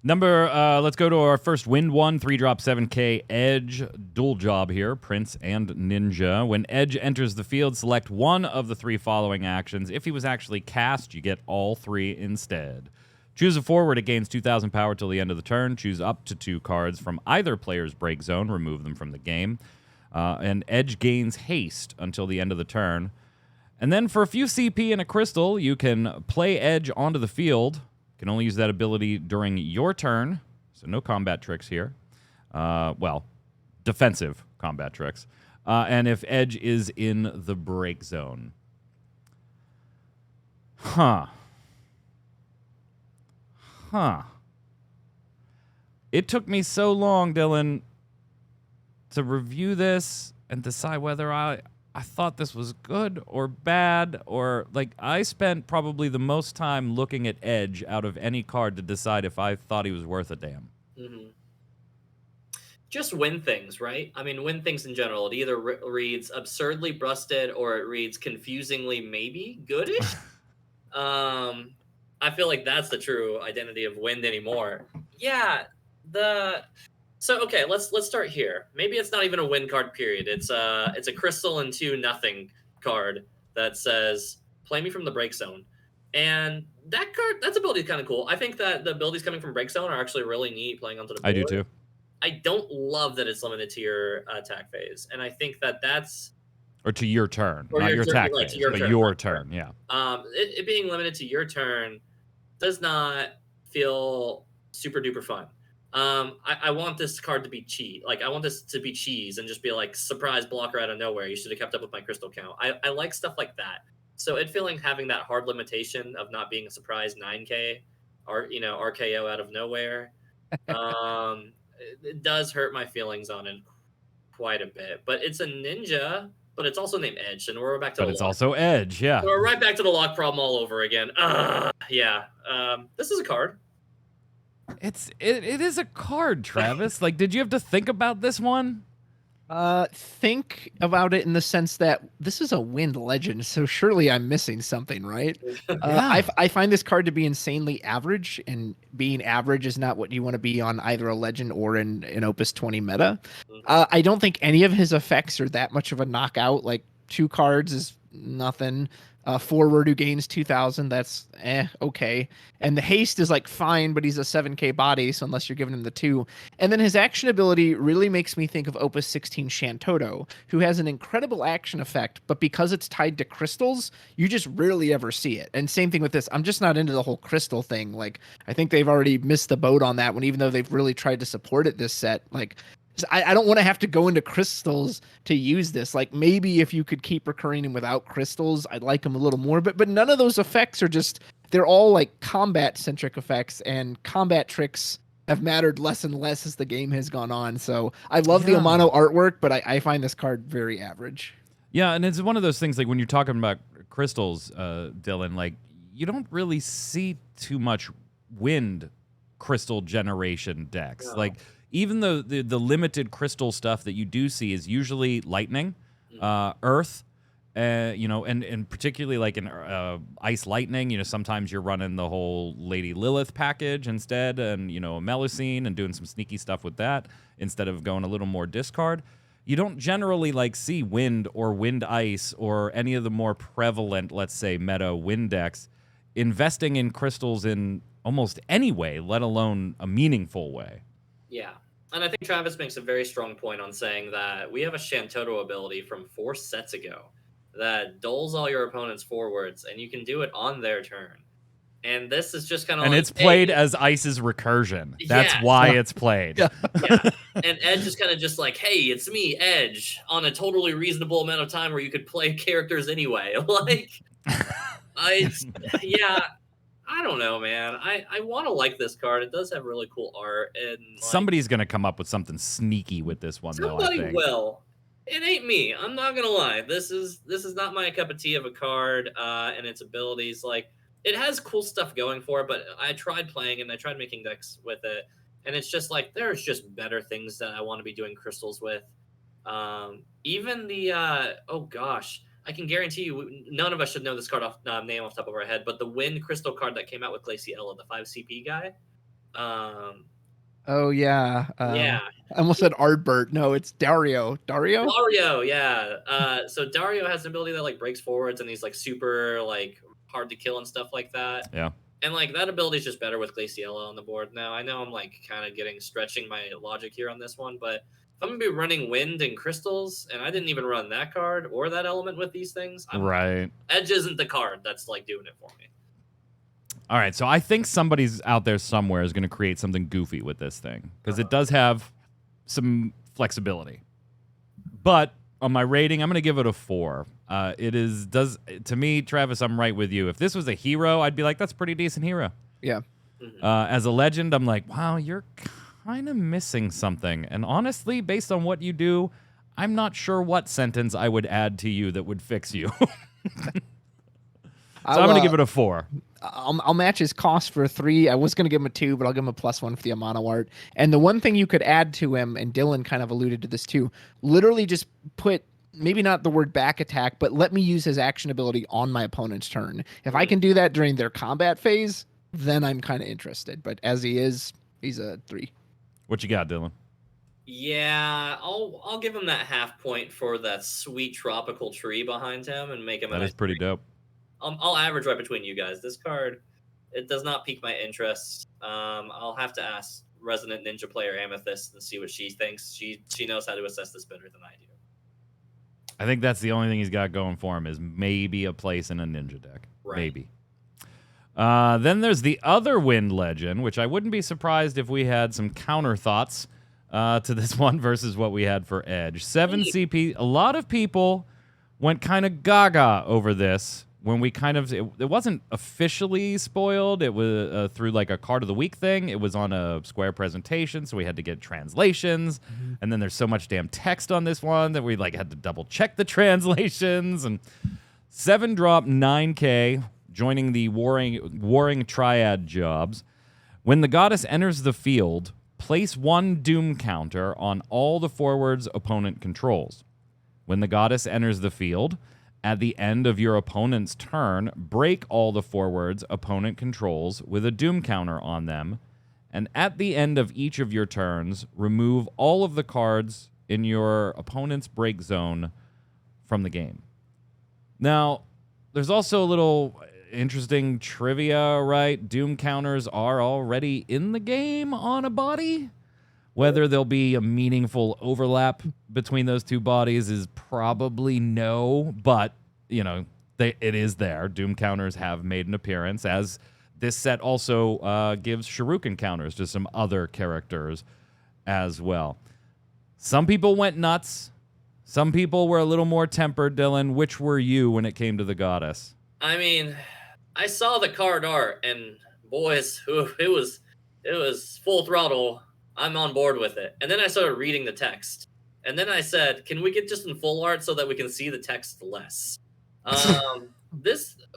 Let's go to our first Wind 1, 3-drop 7K Edge dual job here, Prince and Ninja. When Edge enters the field, select one of the 3 following actions. If he was actually cast, you get all 3 instead. Choose a forward. It gains 2,000 power till the end of the turn. Choose up to 2 cards from either player's break zone. Remove them from the game. And Edge gains haste until the end of the turn. And then for a few CP and a crystal, you can play Edge onto the field. You can only use that ability during your turn. So no combat tricks here. Well, defensive combat tricks. And if Edge is in the break zone. It took me so long, Dylan, to review this and decide whether I thought this was good or bad, or like I spent probably the most time looking at Edge out of any card to decide if I thought he was worth a damn. Mm-hmm. Just win things, right? I mean, win things in general. It either reads absurdly busted or it reads confusingly maybe goodish. I feel like that's the true identity of Wind anymore. Yeah, so okay, let's start here. Maybe it's not even a win card. Period. It's a crystal and 2 nothing card that says play me from the break zone, and that's ability is kind of cool. I think that the abilities coming from break zone are actually really neat. Playing onto the board. I do too. I don't love that it's limited to your attack phase, and I think that that's. Or to your turn, or not your attack right, phase, but your turn, yeah. It being limited to your turn does not feel super duper fun. I want this card to be cheat. Like, I want this to be cheese and just be like, surprise blocker out of nowhere. You should have kept up with my crystal count. I like stuff like that. So it feeling having that hard limitation of not being a surprise 9K or, RKO out of nowhere, it does hurt my feelings on it quite a bit. But it's a ninja, but it's also named Edge, and we're back to. But it's also Edge, yeah. We're right back to the lock problem all over again. Yeah. This is a card. It is a card, Travis. Like, did you have to think about this one? Think about it in the sense that this is a Wind legend, so surely I'm missing something, right? I find this card to be insanely average, and being average is not what you want to be on either a legend or in Opus 20 meta. I don't think any of his effects are that much of a knockout. Like, 2 cards is nothing. Forward who gains 2,000. That's okay. And the haste is like fine, but he's a 7k body, so unless you're giving him the 2. And then his action ability really makes me think of Opus 16 Shantoto, who has an incredible action effect, but because it's tied to crystals, you just rarely ever see it. And same thing with this. I'm just not into the whole crystal thing. Like, I think they've already missed the boat on that one, even though they've really tried to support it this set. Like, I don't want to have to go into crystals to use this. Like, maybe if you could keep recurring him without crystals, I'd like him a little more. But none of those effects are just, they're all like combat centric effects, and combat tricks have mattered less and less as the game has gone on. So I love the Amano artwork, but I find this card very average. Yeah, and it's one of those things, like when you're talking about crystals, Dylan, like you don't really see too much wind crystal generation decks. No. Like, even though the limited crystal stuff that you do see is usually lightning, earth, and particularly like in ice lightning, sometimes you're running the whole Lady Lilith package instead, and a Melusine and doing some sneaky stuff with that instead of going a little more discard. You don't generally like see wind or wind ice or any of the more prevalent, let's say, meta wind decks investing in crystals in almost any way, let alone a meaningful way. Yeah. And I think Travis makes a very strong point on saying that we have a Shantoto ability from 4 sets ago that dulls all your opponent's forwards, and you can do it on their turn. And this is just kind of and it's played as Ice's recursion. That's why it's played. Yeah. And Edge is kind of just like, hey, it's me, Edge, on a totally reasonable amount of time where you could play characters anyway. Like, I don't know, man. I want to like this card. It does have really cool art, and somebody's gonna come up with something sneaky with this one, though. I think somebody will. It ain't me. I'm not gonna lie. This is not my cup of tea of a card, and its abilities. Like, it has cool stuff going for it, but I tried playing and I tried making decks with it, and it's just like there's just better things that I want to be doing crystals with. Even the oh gosh. I can guarantee you, none of us should know this card name off the top of our head, but the Wind Crystal card that came out with Glaciella, the 5 CP guy. Oh, yeah. Yeah. I almost said Ardbert. No, it's Dario. Dario, yeah. So Dario has an ability that, like, breaks forwards, and he's, like, super, like, hard to kill and stuff like that. Yeah. And, like, that ability is just better with Glaciella on the board. Now, I know I'm, like, kind of stretching my logic here on this one, but if I'm going to be running Wind and Crystals, and I didn't even run that card or that element with these things, right. Edge isn't the card that's, like, doing it for me. All right, so I think somebody's out there somewhere is going to create something goofy with this thing, because it does have some flexibility. But on my rating, I'm going to give it a 4. To me, Travis, I'm right with you. If this was a hero, I'd be like, that's a pretty decent hero. Yeah. As a legend, I'm like, wow, you're kind of missing something. And honestly, based on what you do, I'm not sure what sentence I would add to you that would fix you. I'm going to give it a 4. I'll match his cost for a 3. I was going to give him a 2, but I'll give him a +1 for the Amano art. And the one thing you could add to him, and Dylan kind of alluded to this too, literally just put, maybe not the word back attack, but let me use his action ability on my opponent's turn. If I can do that during their combat phase, then I'm kind of interested. But as he is, he's a 3. What you got, Dylan? Yeah, I'll give him that half point for that sweet tropical tree behind him and make him That is pretty dope. I'll average right between you guys. This card, it does not pique my interest. I'll have to ask resident ninja player Amethyst and see what she thinks. She knows how to assess this better than I do. I think that's the only thing he's got going for him is maybe a place in a ninja deck. Right. Maybe. Then there's the other Wind Legend, which I wouldn't be surprised if we had some counter thoughts to this one versus what we had for Edge. 7 CP. A lot of people went kind of gaga over this when we it wasn't officially spoiled. It was through like a card of the week thing. It was on a Square presentation, so we had to get translations. And then there's so much damn text on this one that we had to double check the translations. And 7-drop 9K, joining the warring triad jobs. When the goddess enters the field, place 1 doom counter on all the forwards opponent controls. When the goddess enters the field, at the end of your opponent's turn, break all the forwards opponent controls with a doom counter on them, and at the end of each of your turns, remove all of the cards in your opponent's break zone from the game. Now, there's also a little interesting trivia, right? Doom counters are already in the game on a body. Whether there'll be a meaningful overlap between those two bodies is probably no, but, it is there. Doom counters have made an appearance, as this set also gives Shuriken counters to some other characters as well. Some people went nuts. Some people were a little more tempered, Dylan. Which were you when it came to the goddess? I mean, I saw the card art, and boys, it was full throttle. I'm on board with it. And then I started reading the text. And then I said, can we get just in full art so that we can see the text less?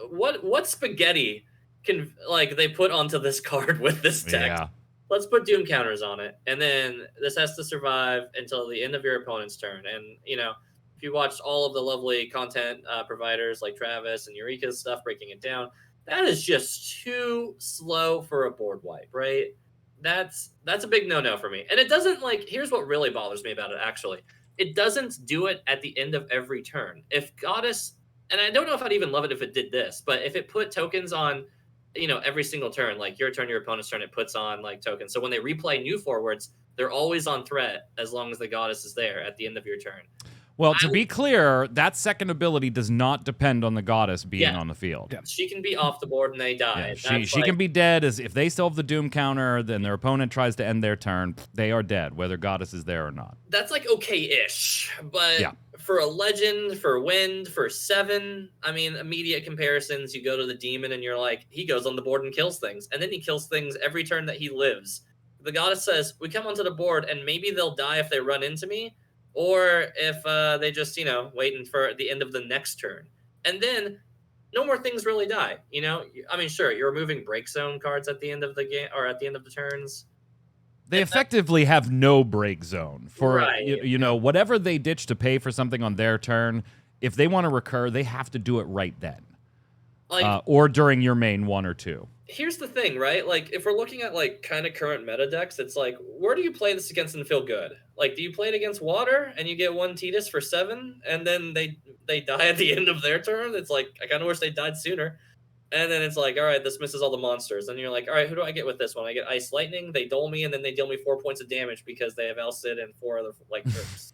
What spaghetti can they put onto this card with this text? Yeah. Let's put doom counters on it. And then this has to survive until the end of your opponent's turn. And, if you watched all of the lovely content providers like Travis and Eureka's stuff breaking it down, that is just too slow for a board wipe, right? That's a big no-no for me. And it doesn't here's what really bothers me about it, actually. It doesn't do it at the end of every turn. If Goddess, and I don't know if I'd even love it if it did this, but if it put tokens on, every single turn, like your turn, your opponent's turn, it puts on tokens. So when they replay new forwards, they're always on threat as long as the Goddess is there at the end of your turn. Well, to be clear, that second ability does not depend on the Goddess being on the field. Yeah. She can be off the board and they die. Yeah, she can be dead. If they still have the Doom counter, then their opponent tries to end their turn, they are dead, whether Goddess is there or not. That's okay-ish. But for a Legend, for Wind, for 7, immediate comparisons, you go to the Demon and you're like, he goes on the board and kills things. And then he kills things every turn that he lives. The Goddess says, we come onto the board and maybe they'll die if they run into me. Or if they just, waiting for the end of the next turn. And then no more things really die, Sure, you're removing break zone cards at the end of the game or at the end of the turns. They effectively have no break zone. For, whatever they ditch to pay for something on their turn, if they want to recur, they have to do it right then. Or during your main 1 or 2. Here's the thing, right? If we're looking at kind of current meta decks, it's where do you play this against and feel good? Do you play it against Water and you get 1 Tidus for 7 and then they die at the end of their turn? It's I kind of wish they died sooner. And then it's all right, this misses all the monsters. And you're all right, who do I get with this one? I get Ice Lightning, they dole me, and then they deal me 4 points of damage because they have Elcid and 4 other troops.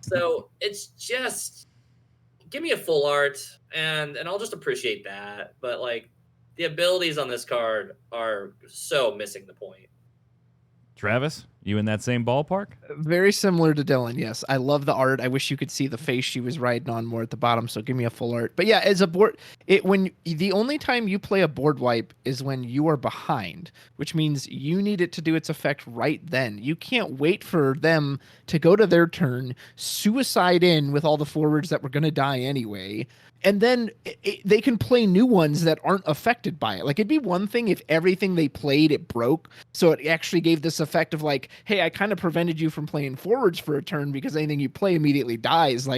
So it's just give me a full art and I'll just appreciate that. But the abilities on this card are so missing the point. Travis, you in that same ballpark? Very similar to Dylan, yes. I love the art. I wish you could see the face she was riding on more at the bottom, so give me a full art. But yeah, as a board, when the only time you play a board wipe is when you are behind, which means you need it to do its effect right then. You can't wait for them to go to their turn, suicide in with all the forwards that were going to die anyway, and then they can play new ones that aren't affected by it. It'd be one thing if everything they played, it broke. So it actually gave this effect of hey, I kind of prevented you from playing forwards for a turn because anything you play immediately dies.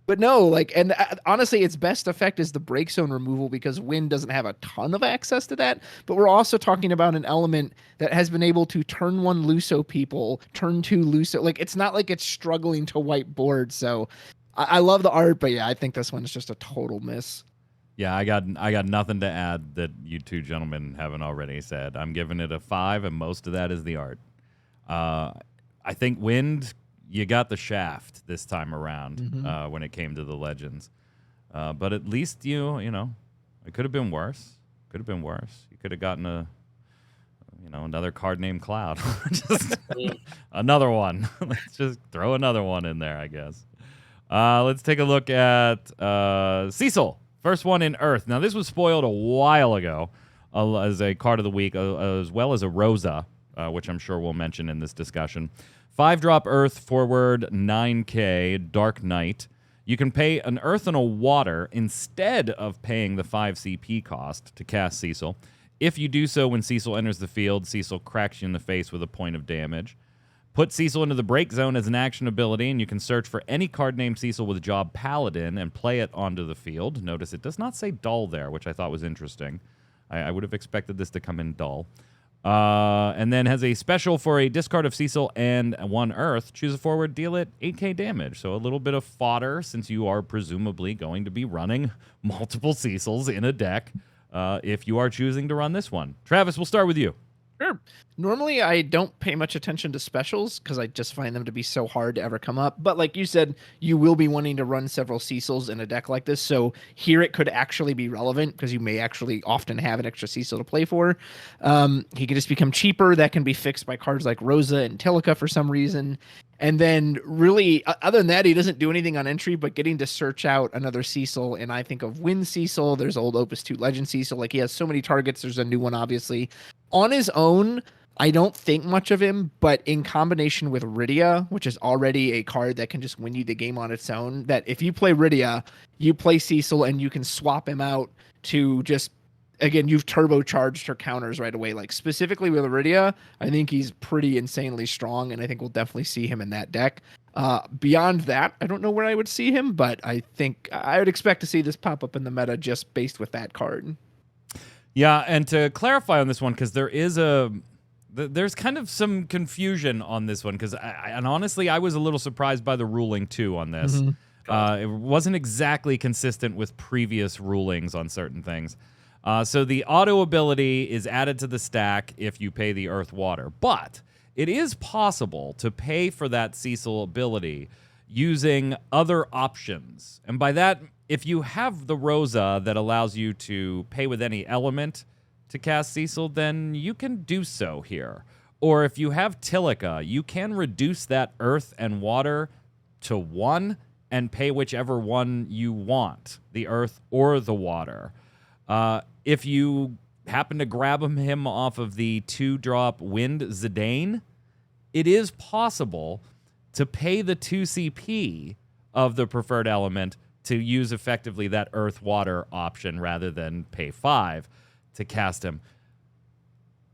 But no, and honestly, its best effect is the break zone removal because Wind doesn't have a ton of access to that. But we're also talking about an element that has been able to turn 1 Luso people, turn 2 Luso. It's not like it's struggling to wipe board. So I love the art, but yeah, I think this one's just a total miss. Yeah, I got nothing to add that you two gentlemen haven't already said. I'm giving it a 5, and most of that is the art. I think Wind, you got the shaft this time around when it came to the Legends. But at least it could have been worse. You could have gotten another card named Cloud. Just another one. Let's just throw another one in there, I guess. Let's take a look at Cecil. First one in Earth. Now, this was spoiled a while ago as a card of the week, as well as a Rosa, which I'm sure we'll mention in this discussion. 5-drop Earth, forward, 9K, Dark Knight. You can pay an Earth and a Water instead of paying the 5 CP cost to cast Cecil. If you do so when Cecil enters the field, Cecil cracks you in the face with a point of damage. Put Cecil into the break zone as an action ability, and you can search for any card named Cecil with job Paladin and play it onto the field. Notice it does not say dull there, which I thought was interesting. I would have expected this to come in dull. And then has a special for a discard of Cecil and 1 Earth. Choose a forward, deal it 8k damage. So a little bit of fodder since you are presumably going to be running multiple Cecils in a deck if you are choosing to run this one. Travis, we'll start with you. Sure. Normally, I don't pay much attention to specials because I just find them to be so hard to ever come up. But like you said, you will be wanting to run several Cecils in a deck like this. So here it could actually be relevant because you may actually often have an extra Cecil to play for. He can just become cheaper. That can be fixed by cards like Rosa and Tilica for some reason. And then really, other than that, he doesn't do anything on entry, but getting to search out another Cecil. And I think of Win Cecil. There's old Opus 2 Legend Cecil. Like he has so many targets. There's a new one, obviously. On his own, I don't think much of him, but in combination with Raideo, which is already a card that can just win you the game on its own, that if you play Raideo, you play Cecil and you can swap him out to just, again, you've turbocharged her counters right away. Like specifically with Raideo, I think he's pretty insanely strong, and I think we'll definitely see him in that deck. Beyond that, I don't know where I would see him, but I think I would expect to see this pop up in the meta just based with that card. Yeah, and to clarify on this one, because there's kind of some confusion on this one, because and honestly, I was a little surprised by the ruling too on this. It wasn't exactly consistent with previous rulings on certain things. So the auto ability is added to the stack if you pay the Earth Water, but it is possible to pay for that Cecil ability using other options. And by that, if you have the Rosa that allows you to pay with any element to cast Cecil, then you can do so here. Or if you have Tilica, you can reduce that Earth and Water to 1 and pay whichever one you want, the Earth or the Water. If you happen to grab him off of the 2-drop Wind Zidane, it is possible to pay the 2 CP of the preferred element to use effectively that Earth Water option rather than pay 5 to cast him.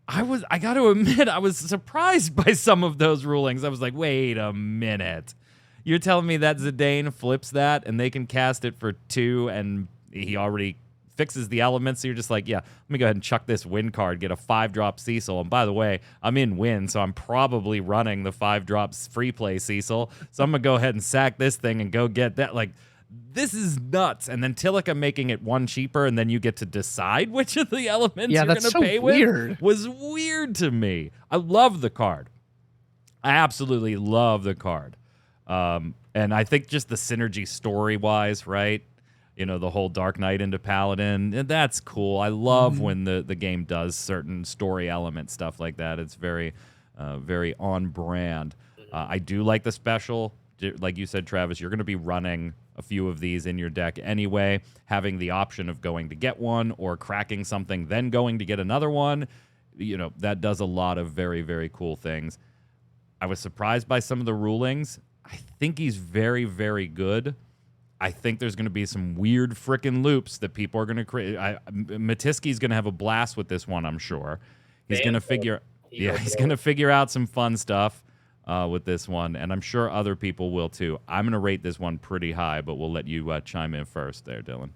I got to admit, I was surprised by some of those rulings. I was like, wait a minute. You're telling me that Zidane flips that and they can cast it for 2 and he already fixes the elements, so you're just like, yeah, let me go ahead and chuck this Win card, get a 5-drop Cecil. And by the way, I'm in Win, so I'm probably running the 5-drops free play Cecil. So I'm going to go ahead and sack this thing and go get that. Like, this is nuts. And then Tilica making it 1 cheaper, and then you get to decide which of the elements you're going to pay with was weird to me. I love the card. I absolutely love the card. And I think just the synergy story-wise, right? You know, the whole Dark Knight into Paladin, that's cool. I love when the game does certain story element stuff like that. It's very, very on brand. I do like the special. Like you said, Travis, you're going to be running a few of these in your deck anyway, having the option of going to get one or cracking something, then going to get another one. You know, that does a lot of very, very cool things. I was surprised by some of the rulings. I think he's very, very good. I think there's going to be some weird frickin' loops that people are going to create. Matisky's going to have a blast with this one, I'm sure. He's going to figure out some fun stuff with this one, and I'm sure other people will too. I'm going to rate this one pretty high, but we'll let you chime in first there, Dylan.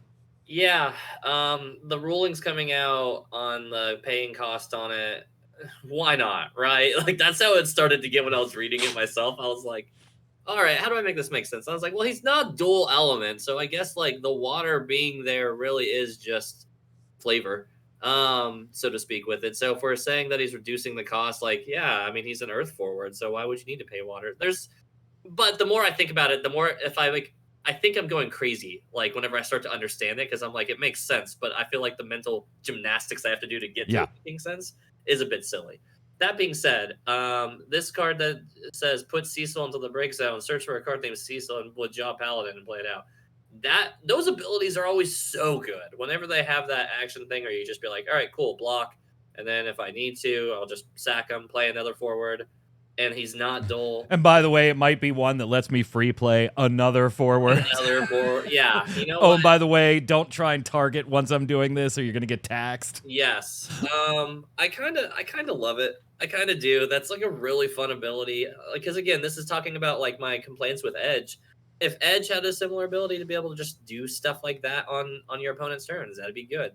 Yeah, the rulings coming out on the paying cost on it, why not, right? Like, that's how it started to get when I was reading it myself. I was like, all right, how do I make this make sense? I was like, well, he's not dual element, so I guess like the water being there really is just flavor, so to speak, with it. So if we're saying that he's reducing the cost, like, yeah, I mean, he's an Earth forward, so why would you need to pay water? But the more I think about it, the more I think I'm going crazy, like whenever I start to understand it, because I'm like, it makes sense, but I feel like the mental gymnastics I have to do to get to it making sense is a bit silly. That being said, this card that says put Cecil into the break zone, search for a card named Cecil and with Jaw Paladin and play it out. Those abilities are always so good. Whenever they have that action thing, or you just be like, all right, cool, block, and then if I need to, I'll just sack him, play another forward, and he's not dull. And by the way, it might be one that lets me free play another forward. Yeah. You know. Oh, and by the way, don't try and target once I'm doing this, or you're gonna get taxed. Yes. I kind of love it. I kind of do. That's like a really fun ability. Because again, this is talking about like my complaints with Edge. If Edge had a similar ability to be able to just do stuff like that on your opponent's turns, that'd be good.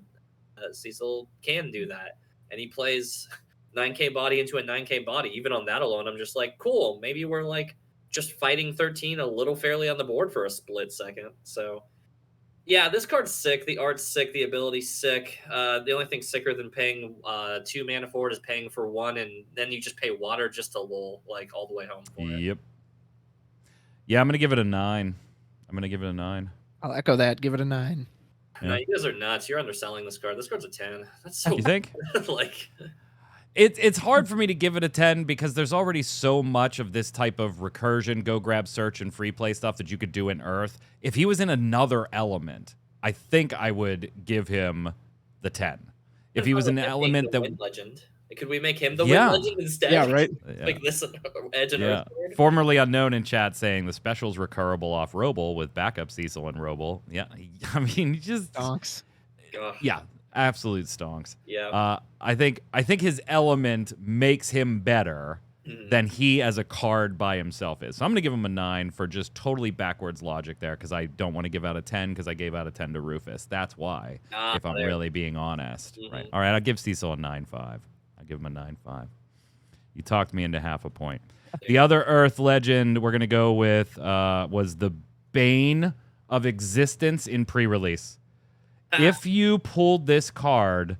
Cecil can do that, and he plays 9K body into a 9K body. Even on that alone, I'm just like, cool. Maybe we're like just fighting 13 a little fairly on the board for a split second. So yeah, this card's sick. The art's sick. The ability's sick. The only thing sicker than paying 2 mana for it is paying for 1, and then you just pay water just to lull like all the way home for it. Yep. Yeah, I'm gonna give it a 9. I'm gonna give it a 9. I'll echo that. Give it a 9. Yeah. No, you guys are nuts. You're underselling this card. This card's a 10. That's so. You think? Like, It's hard for me to give it a 10 because there's already so much of this type of recursion, go grab, search, and free play stuff that you could do in Earth. If he was in another element, I think I would give him the 10. If he was an element that Wind Legend. Could we make him the Yeah. Wind Legend instead? Yeah, right. Like this Edge and Yeah. Earth card? Formerly unknown in chat saying the special's recurable off Roble with backup Cecil and Roble. Yeah, I mean, just Donks. Ugh. yeah, absolute stonks. Yeah. I think his element makes him better than he as a card by himself is. So I'm gonna give him a 9 for just totally backwards logic there because I don't want to give out a 10 because I gave out a 10 to Rufus. That's why. If I'm really being honest, right? All right, I'll give Cecil a 9.5. I'll give him a 9.5. You talked me into half a point. The other Earth legend we're going to go with was the Bane of Existence in pre-release. If you pulled this card,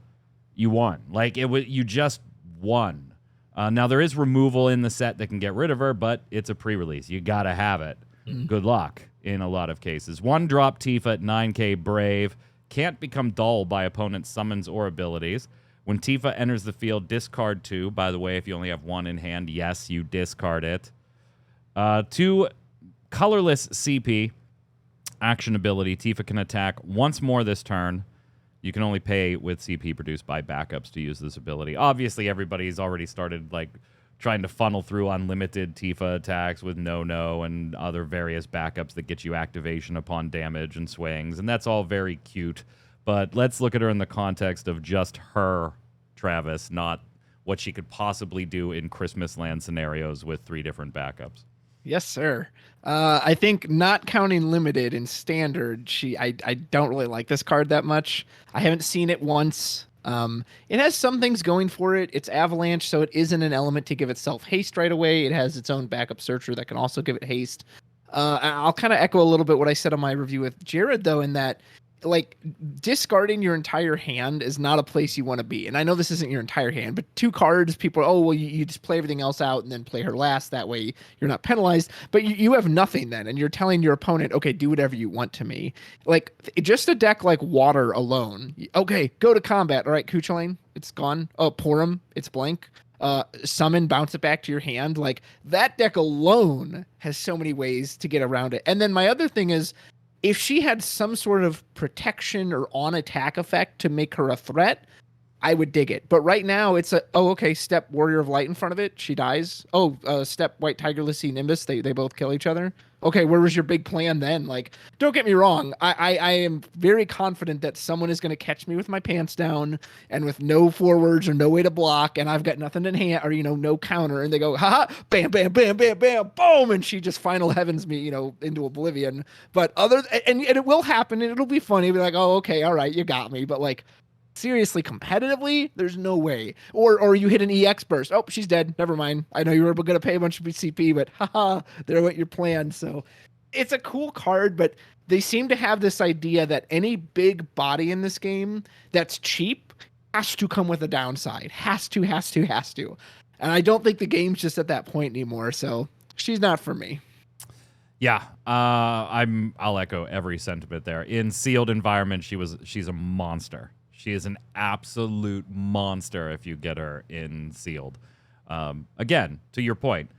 you won. Like, you just won. Now, there is removal in the set that can get rid of her, but it's a pre-release. You got to have it. Good luck in a lot of cases. 1-drop Tifa at 9K Brave. Can't become dull by opponent's summons or abilities. When Tifa enters the field, discard 2. By the way, if you only have 1 in hand, yes, you discard it. 2, colorless CP. Action ability. Tifa can attack once more this turn. You can only pay with CP produced by backups to use this ability. Obviously, everybody's already started like trying to funnel through unlimited Tifa attacks with no and other various backups that get you activation upon damage and swings, and that's all very cute. But let's look at her in the context of just her, Travis, not what she could possibly do in Christmas Land scenarios with 3 different backups. Yes, sir. I think not counting limited in standard, I don't really like this card that much. I haven't seen it once. It has some things going for it. It's Avalanche, so it isn't an element to give itself haste right away. It has its own backup searcher that can also give it haste. I'll kind of echo a little bit what I said on my review with Jared, though, in that like discarding your entire hand is not a place you want to be. And I know this isn't your entire hand, but 2 cards, people are, oh, well, you just play everything else out and then play her last. That way you're not penalized, but you have nothing then. And you're telling your opponent, okay, do whatever you want to me. Like just a deck like Water alone. Okay, go to combat. All right, Kuchulain, it's gone. Oh, Porum, it's blank. Summon, bounce it back to your hand. Like that deck alone has so many ways to get around it. And then my other thing is, if she had some sort of protection or on attack effect to make her a threat, I would dig it. But right now it's step Warrior of Light in front of it. She dies. Step White Tiger Lassie Nimbus. They both kill each other. Okay, where was your big plan then? Like, don't get me wrong. I am very confident that someone is going to catch me with my pants down and with no forwards or no way to block, and I've got nothing in hand or, no counter. And they go, haha, bam, bam, bam, bam, bam, boom. And she just final heavens me, into oblivion. But and it will happen and it'll be funny. It'll be like, oh, okay, all right, you got me. But like, seriously, competitively, there's no way. Or you hit an EX burst. Oh, she's dead. Never mind. I know you were going to pay a bunch of CP, but haha, there went your plan. So it's a cool card, but they seem to have this idea that any big body in this game that's cheap has to come with a downside. Has to. And I don't think the game's just at that point anymore. So she's not for me. Yeah, I'll echo every sentiment there. In sealed environment, she's a monster. She is an absolute monster if you get her in sealed. Again, to your point,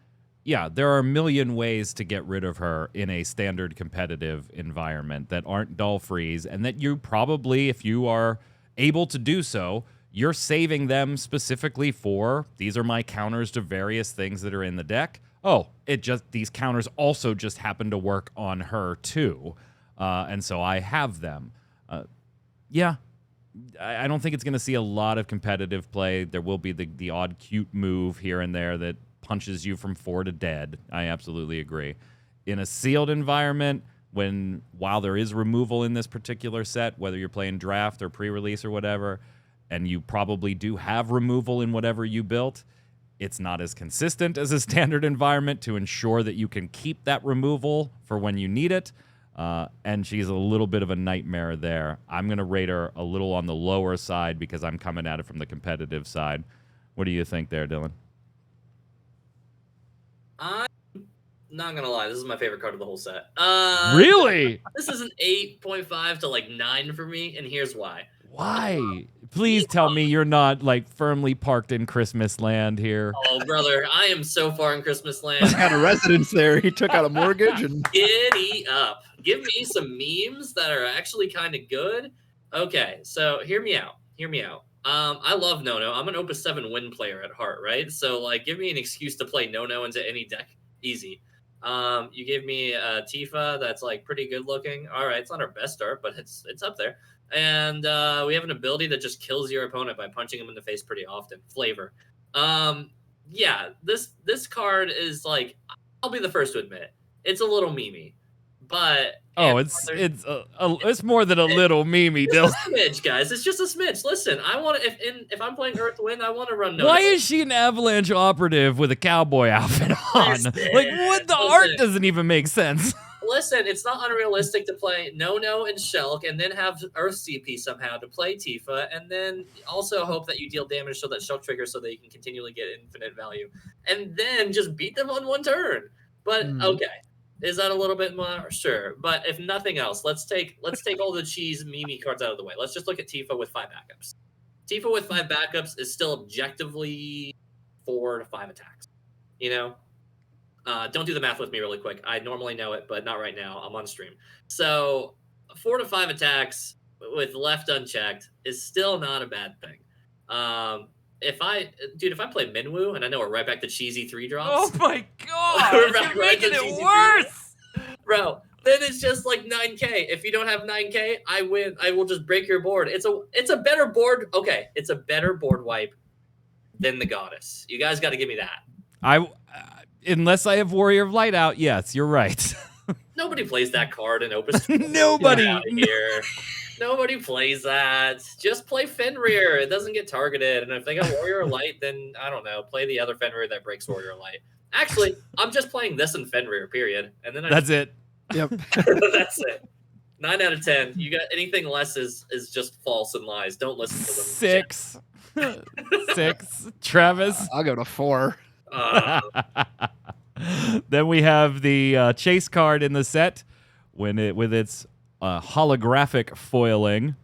yeah, there are a million ways to get rid of her in a standard competitive environment that aren't dull freeze, and that you probably, if you are able to do so, you're saving them specifically for, these are my counters to various things that are in the deck. Oh, these counters also just happen to work on her too. And so I have them. Yeah. I don't think it's going to see a lot of competitive play. There will be the odd cute move here and there that punches you from 4 to dead. I absolutely agree. In a sealed environment, while there is removal in this particular set, whether you're playing draft or pre-release or whatever, and you probably do have removal in whatever you built, it's not as consistent as a standard environment to ensure that you can keep that removal for when you need it. And she's a little bit of a nightmare there. I'm going to rate her a little on the lower side because I'm coming at it from the competitive side. What do you think there, Dylan? I'm not going to lie. This is my favorite card of the whole set. Really? This is an 8.5 to like 9 for me, and here's why. Why? Please tell me you're not like firmly parked in Christmas land here. Oh, brother, I am so far in Christmas land. He's got a residence there. He took out a mortgage and Giddy up. Give me some memes that are actually kind of good. Okay, so hear me out. I love No-No. I'm an Opus 7 win player at heart, right? So, like, give me an excuse to play No-No into any deck. Easy. You gave me a Tifa that's, like, pretty good looking. All right, it's not our best start, but it's up there. And we have an ability that just kills your opponent by punching him in the face pretty often. Flavor. Yeah, this card is, like, I'll be the first to admit it. It's a little memey. But it's more than a little memey, Dylan. A smidge, guys. It's just a smidge. Listen, I want to if I'm playing Earthwind, I want to run. Why is she an Avalanche operative with a cowboy outfit on? Like, what? The art doesn't even make sense. Listen, it's not unrealistic to play No-No and Shulk and then have Earth CP somehow to play Tifa, and then also hope that you deal damage so that Shulk triggers so that you can continually get infinite value, and then just beat them on one turn. But okay. Is that a little bit more? Sure. But if nothing else, let's take all the cheese Mimi cards out of the way. Let's just look at Tifa with 5 backups. Tifa with 5 backups is still objectively 4 to 5 attacks. You know? Don't do the math with me really quick. I normally know it, but not right now. I'm on stream. So 4 to 5 attacks with left unchecked is still not a bad thing. If I play Minwoo, and I know we're right back to cheesy 3-drops. Oh my god! You're making it worse! Bro, then it's just like 9K. If you don't have 9K, I win. I will just break your board. It's a better board. Okay, it's a better board wipe than the Goddess. You guys got to give me that. Unless I have Warrior of Light out, yes, you're right. Nobody plays that card in Opus. Nobody. Get out of here. Nobody plays that. Just play Fenrir. It doesn't get targeted. And if they got Warrior of Light, then, I don't know, play the other Fenrir that breaks Warrior of Light. Actually, I'm just playing this and Fenrir, period. And then That's it. Yep. That's it. 9 out of 10. You got anything less is just false and lies. Don't listen to them. 6. 6. Travis? I'll go to 4. Then we have the chase card in the set with its holographic foiling.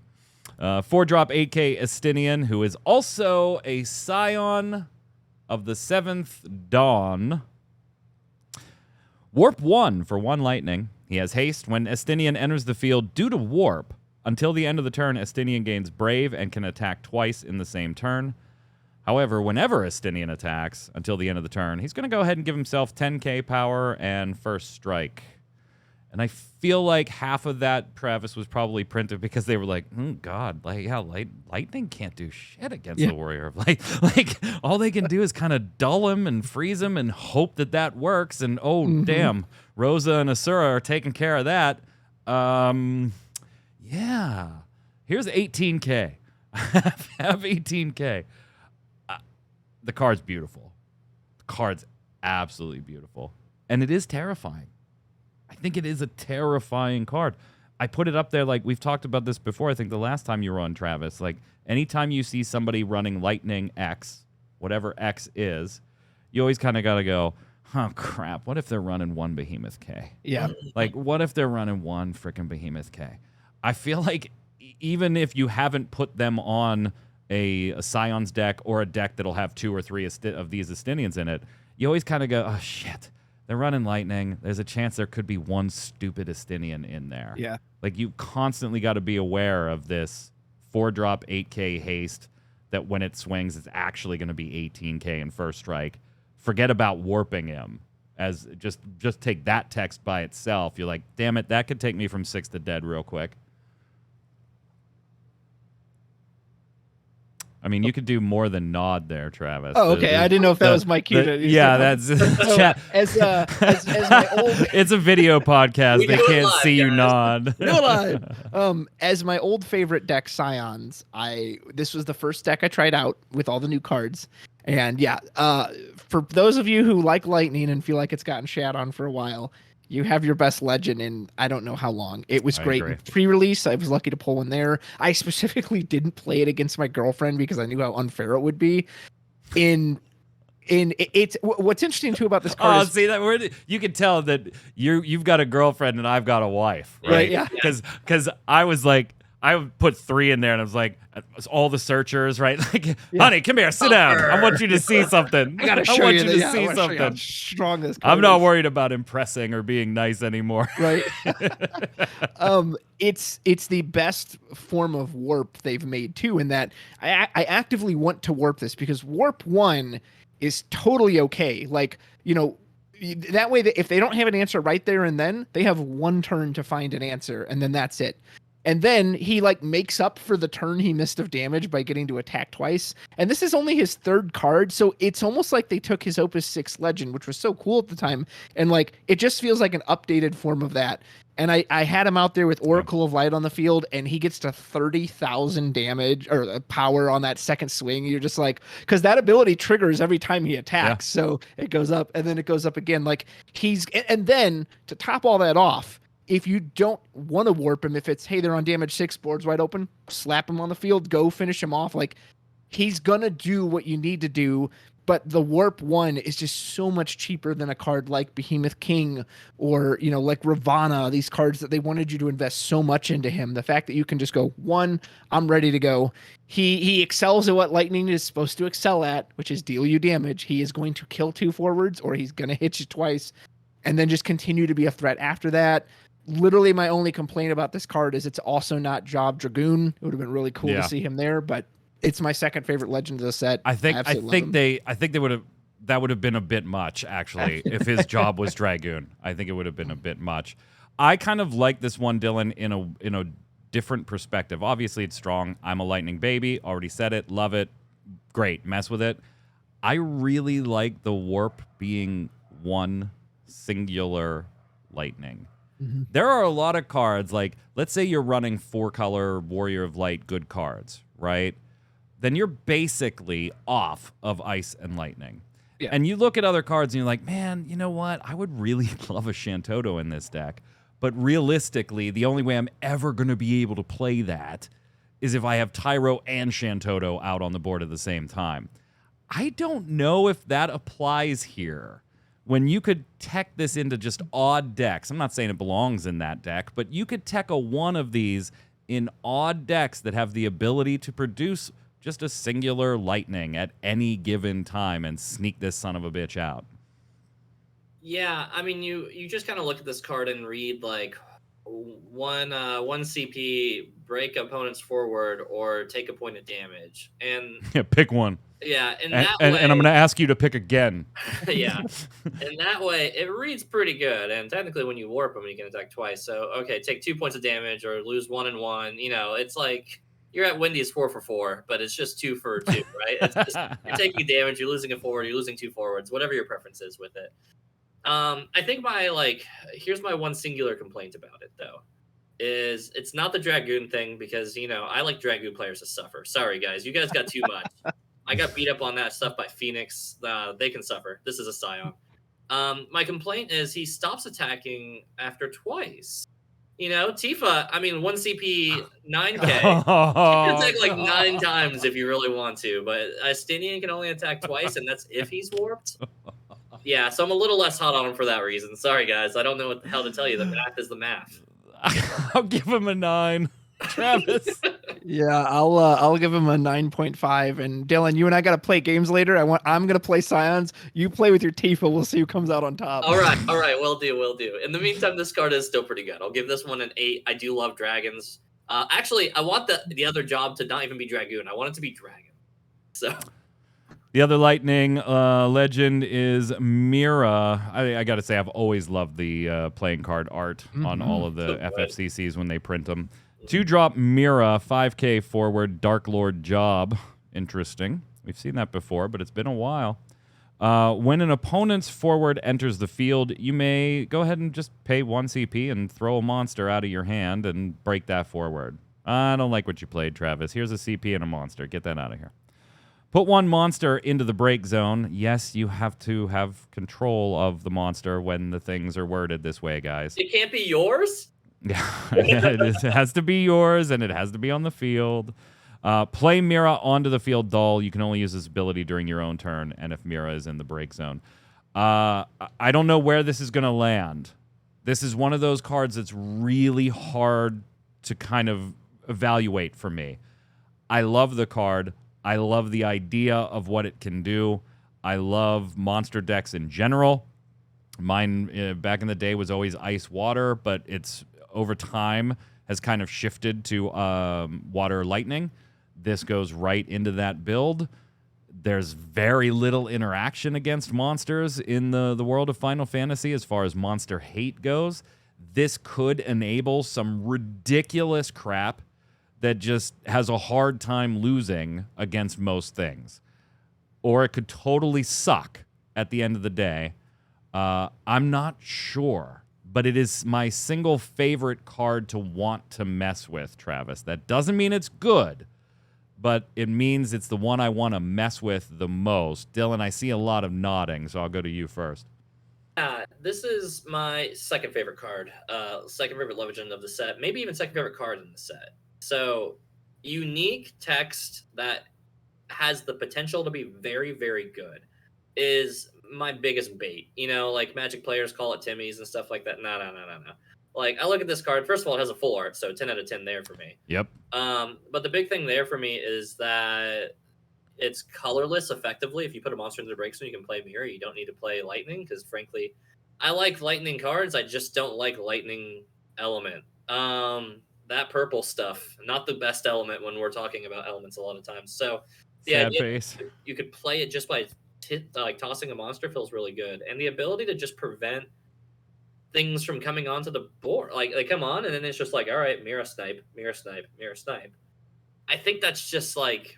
4-drop 8K Estinian, who is also a scion of the 7th Dawn. Warp 1 for 1 lightning. He has haste. When Estinian enters the field due to warp, until the end of the turn, Estinian gains Brave and can attack twice in the same turn. However, whenever Estinian attacks until the end of the turn, he's going to go ahead and give himself 10k power and first strike. And I feel like half of that, Travis, was probably printed because they were like, God, lightning can't do shit against the Warrior of Light. Like, all they can do is kind of dull him and freeze him and hope that works. And, damn, Rosa and Asura are taking care of that. Yeah. Here's 18k. Have 18k. The card's beautiful. The card's absolutely beautiful. And it is terrifying. I think it is a terrifying card. I put it up there like we've talked about this before. I think the last time you were on, Travis. Like, anytime you see somebody running Lightning X, whatever X is, you always kind of got to go, oh, crap. What if they're running 1 Behemoth K? Yeah. Like, what if they're running 1 freaking Behemoth K? I feel like even if you haven't put them on a Scion's deck or a deck that'll have 2 or 3 of these Estinians in it, you always kind of go, oh, shit. They're running Lightning. There's a chance there could be 1 stupid Estinian in there. Yeah. Like, you constantly got to be aware of this 4-drop 8k haste that when it swings, it's actually going to be 18k in first strike. Forget about warping him. As just take that text by itself. You're like, damn it, that could take me from 6 to dead real quick. I mean, you could do more than nod there, Travis. Oh, okay. I didn't know if that was my cue. Yeah, that's chat. As my old. It's a video podcast. We They do it can't live, see you guys. nod. No lie. As my old favorite deck, Scions, this was the first deck I tried out with all the new cards. And yeah, for those of you who like Lightning and feel like it's gotten shat on for a while, you have your best legend in I don't know how long. It was great. agree. Pre-release, I was lucky to pull one there. I specifically didn't play it against my girlfriend because I knew how unfair it would be. It's what's interesting too about this card. See that you can tell that you've got a girlfriend and I've got a wife, right? Yeah. Because I was like, I would put 3 in there and I was like, all the searchers, right? Like, honey, come here, sit down. I want you to see something. I gotta show want you to I see wanna show you how something. strong this card I'm not is. worried about impressing or being nice anymore. Right. It's the best form of warp they've made too, in that I actively want to warp this because warp 1 is totally okay. Like, that way that if they don't have an answer right there and then, they have 1 turn to find an answer and then that's it. And then he makes up for the turn he missed of damage by getting to attack twice. And this is only his 3rd card, so it's almost like they took his Opus 6 Legend, which was so cool at the time, and it just feels like an updated form of that. And I had him out there with Oracle of Light on the field, and he gets to 30,000 damage or power on that second swing. You're just like, because that ability triggers every time he attacks, so it goes up and then it goes up again. And then to top all that off, if you don't want to warp him, if it's, hey, they're on damage 6, board's wide open, slap him on the field, go finish him off. He's going to do what you need to do, but the warp 1 is just so much cheaper than a card like Behemoth King or, like Ravana, these cards that they wanted you to invest so much into him. The fact that you can just go, 1, I'm ready to go. He excels at what Lightning is supposed to excel at, which is deal you damage. He is going to kill 2 forwards or he's going to hit you twice and then just continue to be a threat after that. Literally, my only complaint about this card is it's also not Job Dragoon. It would have been really cool to see him there, but it's my second favorite legend of the set. I think they would have that would have been a bit much actually if his job was Dragoon. I think it would have been a bit much. I kind of like this one, Dylan, in a different perspective. Obviously, it's strong. I'm a Lightning baby. Already said it. Love it. Great. Mess with it. I really like the warp being 1 singular Lightning. Mm-hmm. There are a lot of cards, let's say you're running 4-color Warrior of Light good cards, right? Then you're basically off of Ice and Lightning. Yeah. And you look at other cards and you're like, man, you know what? I would really love a Shantoto in this deck. But realistically, the only way I'm ever going to be able to play that is if I have Tyro and Shantoto out on the board at the same time. I don't know if that applies here. When you could tech this into just odd decks, I'm not saying it belongs in that deck, but you could tech a 1 of these in odd decks that have the ability to produce just a singular Lightning at any given time and sneak this son of a bitch out. Yeah, I mean, you just kind of look at this card and read, 1 CP, break opponents forward, or take a point of damage. And yeah, pick one. Yeah, and I'm going to ask you to pick again. Yeah, and that way it reads pretty good. And technically, when you warp them, you can attack twice. So okay, take 2 points of damage or lose 1 and 1. It's like you're at Wendy's 4 for 4, but it's just 2 for 2, right? It's just, you're taking damage, you're losing a forward, you're losing 2 forwards, whatever your preference is with it. I think here's my one singular complaint about it though. Is it's not the Dragoon thing because I like Dragoon players to suffer. Sorry guys, you guys got too much. I got beat up on that stuff by Phoenix. They can suffer. This is a Scion. My complaint is he stops attacking after twice. Tifa, 1 CP, 9K. You can attack 9 times if you really want to, but Stinian can only attack twice, and that's if he's warped. Yeah, so I'm a little less hot on him for that reason. Sorry, guys. I don't know what the hell to tell you. The math is the math. I'll give him a 9. Travis. Yeah, I'll give him a 9.5. And Dylan, you and I got to play games later. I'm gonna play Scions. You play with your Tifa. We'll see who comes out on top. All right. We'll do. In the meantime, this card is still pretty good. I'll give this one an 8. I do love dragons. Actually, I want the other job to not even be Dragoon. I want it to be Dragon. So. The other Lightning legend is Mira. I got to say, I've always loved the playing card art on all of the FFCCs when they print them. 2-drop Mira, 5K forward, Dark Lord Job Interesting. We've seen that before, but it's been a while. When an opponent's forward enters the field, you may go ahead and just pay 1 CP and throw a monster out of your hand and break that forward. I don't like what you played, Travis. Here's a CP and a monster. Get that out of here. Put 1 monster into the break zone. Yes, you have to have control of the monster when the things are worded this way, guys. It can't be yours? Yeah, it has to be yours, and it has to be on the field. Play Mira onto the field dull. You can only use this ability during your own turn, and if Mira is in the break zone. I don't know where this is going to land. This is one of those cards that's really hard to kind of evaluate for me. I love the card. I love the idea of what it can do. I love monster decks in general. Mine back in the day was always ice water, but it's over time has kind of shifted to water lightning. This goes right into that build. There's very little interaction against monsters in the world of Final Fantasy as far as monster hate goes. This could enable some ridiculous crap that just has a hard time losing against most things. Or it could totally suck at the end of the day. I'm not sure, but it is my single favorite card to want to mess with, Travis. That doesn't mean it's good, but it means it's the one I want to mess with the most. Dylan, I see a lot of nodding, so I'll go to you first. This is my second favorite card, second favorite legend of the set, maybe even second favorite card in the set. So, unique text that has the potential to be very, very good is my biggest bait. You know, like Magic players call it Timmy's and stuff like that. No. Like, I look at this card. First of all, it has a full art, so 10 out of 10 there for me. Yep. But the big thing there for me is that it's colorless effectively. If you put a monster into the break zone, you can play Mirror. You don't need to play Lightning because, frankly, I like Lightning cards. I just don't like Lightning element. That purple stuff, not the best element when we're talking about elements a lot of times. So, yeah, you could play it just by tossing a monster feels really good. And the ability to just prevent things from coming onto the board. Like they come on, and then it's just like, all right, Mirror Snipe, Mirror Snipe, Mirror Snipe. I think that's just like,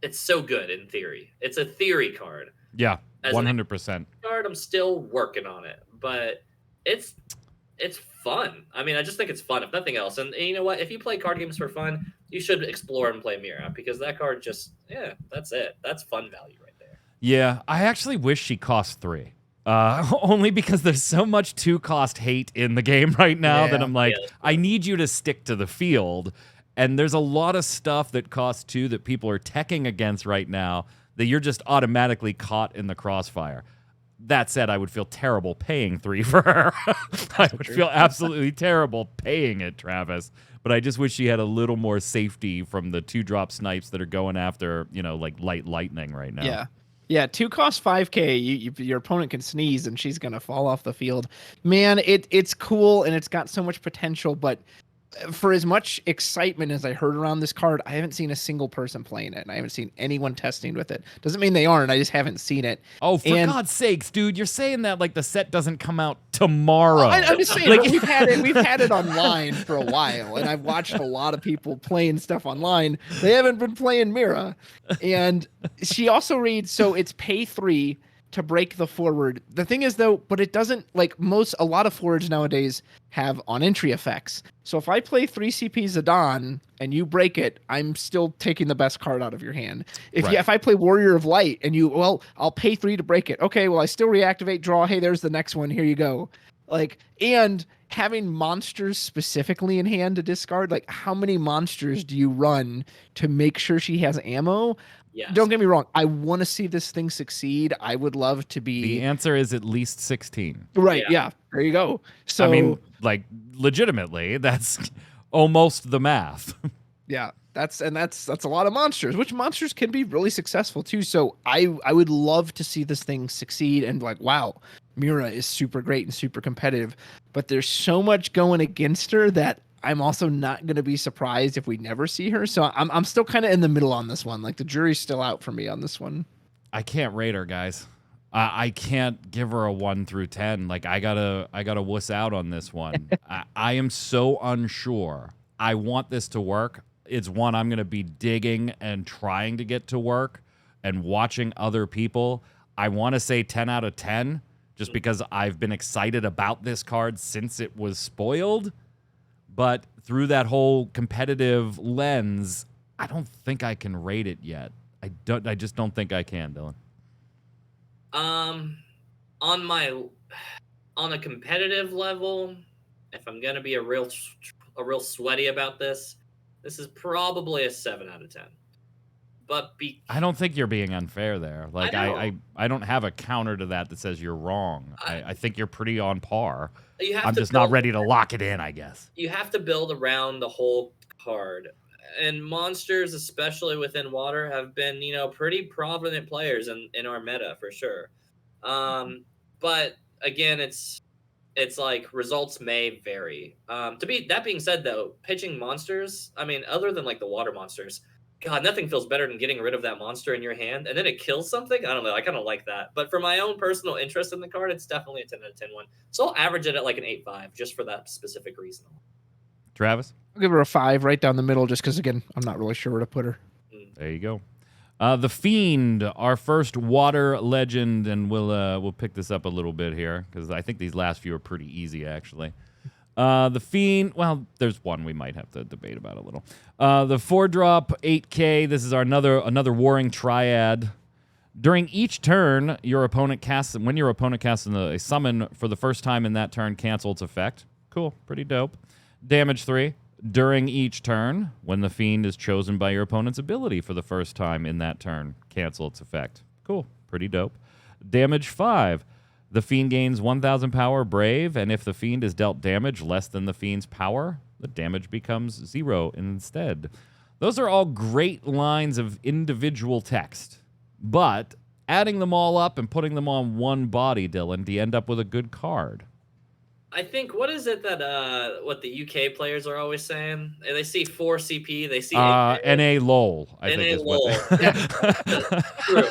it's so good in theory. It's a theory card. Yeah, 100%. Card, I'm still working on it, but it's fun. I mean, I just think it's fun, if nothing else. And you know what? If you play card games for fun, you should explore and play Mira, because that card just, that's it. That's fun value right there. Yeah, I actually wish she cost 3. Only because there's so much 2-cost hate in the game right now that I'm like, I need you to stick to the field. And there's a lot of stuff that costs 2 that people are teching against right now that you're just automatically caught in the crossfire. That said, I would feel terrible paying 3 for her. I would feel absolutely terrible paying it, Travis. But I just wish she had a little more safety from the 2-drop snipes that are going after, like light lightning right now. Yeah, 2 cost 5K. Your opponent can sneeze and she's gonna fall off the field. Man, it's cool and it's got so much potential, but for as much excitement as I heard around this card, I haven't seen a single person playing it, and I haven't seen anyone testing with it. Doesn't mean they aren't. I just haven't seen it. Oh, for God's sakes, dude! You're saying that like the set doesn't come out tomorrow. I'm just saying, like, we've had it online for a while, and I've watched a lot of people playing stuff online. They haven't been playing Mira, and she also reads, so it's pay 3 to break the forward. The thing is, though, but it doesn't, like a lot of forwards nowadays have on entry effects. So if I play 3 CP Zidane and you break it, I'm still taking the best card out of your hand. If I play Warrior of Light and I'll pay 3 to break it. Okay, well, I still reactivate, draw. Hey, there's the next one. Here you go. Like, and having monsters specifically in hand to discard, like, how many monsters do you run to make sure she has ammo? Yes. Don't get me wrong. I want to see this thing succeed. I would love to be. The answer is at least 16. Right. Yeah. There you go. So I mean, like, legitimately, that's almost the math. Yeah. That's a lot of monsters, which monsters can be really successful too. So I would love to see this thing succeed and like, wow, Mira is super great and super competitive, but there's so much going against her that I'm also not going to be surprised if we never see her. So I'm still kind of in the middle on this one. Like, the jury's still out for me on this one. I can't rate her, guys. I can't give her a 1 through 10. Like, I gotta wuss out on this one. I am so unsure. I want this to work. it's one I'm going to be digging and trying to get to work and watching other people. I want to say 10 out of 10 just because I've been excited about this card since it was spoiled. But through that whole competitive lens, I don't think I can rate it yet. I just don't think I can, Dylan. On a competitive level, if I'm gonna be a real sweaty about this is probably a 7 out of 10. But I don't think you're being unfair there. Like I don't have a counter to that says you're wrong. I think you're pretty on par. I'm just not ready to lock it in, I guess. You have to build around the whole card. And monsters, especially within water, have been, pretty prominent players in our meta for sure. But again, it's like results may vary. That being said, though, pitching monsters, I mean, other than like the water monsters, God, nothing feels better than getting rid of that monster in your hand and then it kills something. I don't know. I kind of like that. But for my own personal interest in the card, it's definitely a 10 out of 10 one. So I'll average it at like an 8.5 just for that specific reason. Travis? I'll give her a 5 right down the middle just because, again, I'm not really sure where to put her. There you go. The Fiend, our first water legend, and we'll pick this up a little bit here because I think these last few are pretty easy, actually. The Fiend, well, there's one we might have to debate about a little. The 4-drop 8K, this is another Warring Triad. During each turn, when your opponent casts a summon for the first time in that turn, cancel its effect. Cool, pretty dope. Damage 3. During each turn, when the Fiend is chosen by your opponent's ability for the first time in that turn, cancel its effect. Cool, pretty dope. Damage 5. The Fiend gains 1,000 power Brave, and if the Fiend is dealt damage less than the Fiend's power, the damage becomes 0 instead. Those are all great lines of individual text, but adding them all up and putting them on one body, Dylan, do you end up with a good card? I think, what is it that what the UK players are always saying? They see 4 CP, they see NA LOL. I think is LOL. True.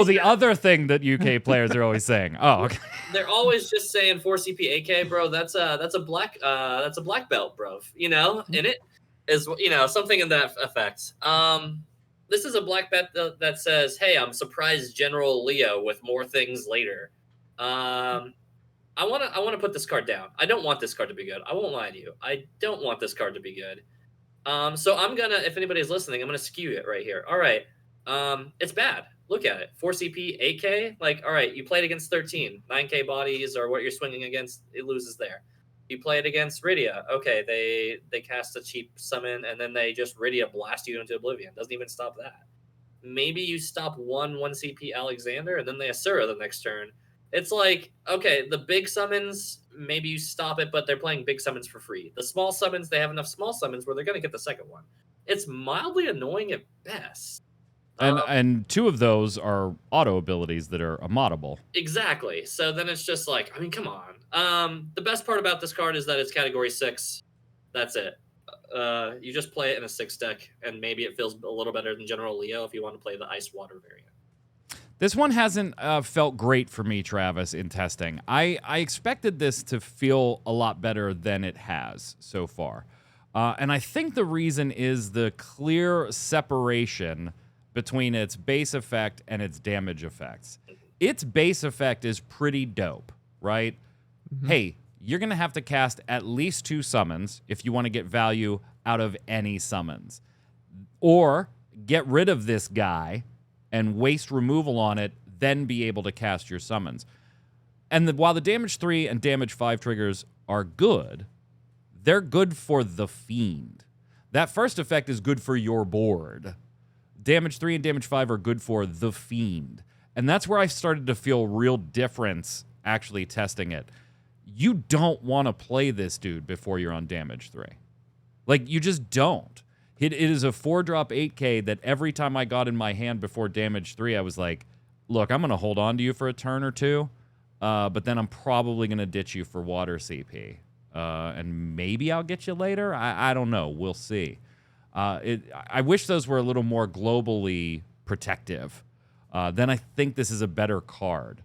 The other thing that UK players are always saying. Oh, okay. They're always just saying 4 CP AK, bro. That's a black belt, bro. And it is something in that effect. This is a black belt that says, "Hey, I'm surprised General Leo with more things later." I want to put this card down. I don't want this card to be good. I won't lie to you. I don't want this card to be good. So I'm gonna, if anybody's listening, I'm gonna skew it right here. All right. It's bad. Look at it. 4 CP, 8K. Like, all right, you played against 13, 9K bodies, or what you're swinging against, it loses there. You play it against Raideo. Okay, they cast a cheap summon, and then they just Raideo blast you into oblivion. Doesn't even stop that. Maybe you stop 1 CP Alexander, and then they Asura the next turn. It's like, okay, the big summons, maybe you stop it, but they're playing big summons for free. The small summons, they have enough small summons where they're going to get the second one. It's mildly annoying at best. And 2 of those are auto abilities that are moddable. Exactly. So then it's just like, I mean, come on. The best part about this card is that it's category 6. That's it. You just play it in a 6 deck, and maybe it feels a little better than General Leo if you want to play the Ice Water variant. This one hasn't felt great for me, Travis, in testing. I expected this to feel a lot better than it has so far. And I think the reason is the clear separation between its base effect and its damage effects. Its base effect is pretty dope, right? Mm-hmm. Hey, you're going to have to cast at least 2 summons if you want to get value out of any summons. Or get rid of this guy and waste removal on it, then be able to cast your summons. And while the damage 3 and damage 5 triggers are good, they're good for the Fiend. That first effect is good for your board. Damage 3 and damage 5 are good for the Fiend. And that's where I started to feel real difference actually testing it. You don't want to play this dude before you're on damage 3. Like, you just don't. It is a 4-drop 8K that every time I got in my hand before damage 3, I was like, look, I'm going to hold on to you for a turn or 2, but then I'm probably going to ditch you for water CP. And maybe I'll get you later. I don't know. We'll see. I wish those were a little more globally protective. Then I think this is a better card.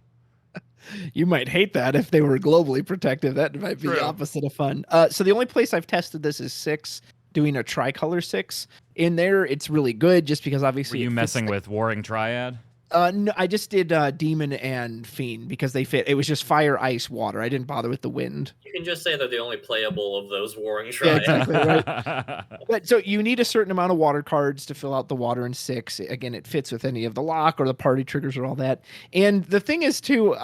You might hate that if they were globally protective. That might be the opposite of fun. So the only place I've tested this is 6. doing a tricolor 6 in there. It's really good just because obviously Were you messing with Warring Triad? No, I just did Demon and Fiend because they fit. It was just fire, ice, water. I didn't bother with the wind. You can just say they're the only playable of those warring Yeah, triads. exactly, right. But so you need a certain amount of water cards to fill out the water in 6. Again, it fits with any of the lock or the party triggers or all that. And the thing is too,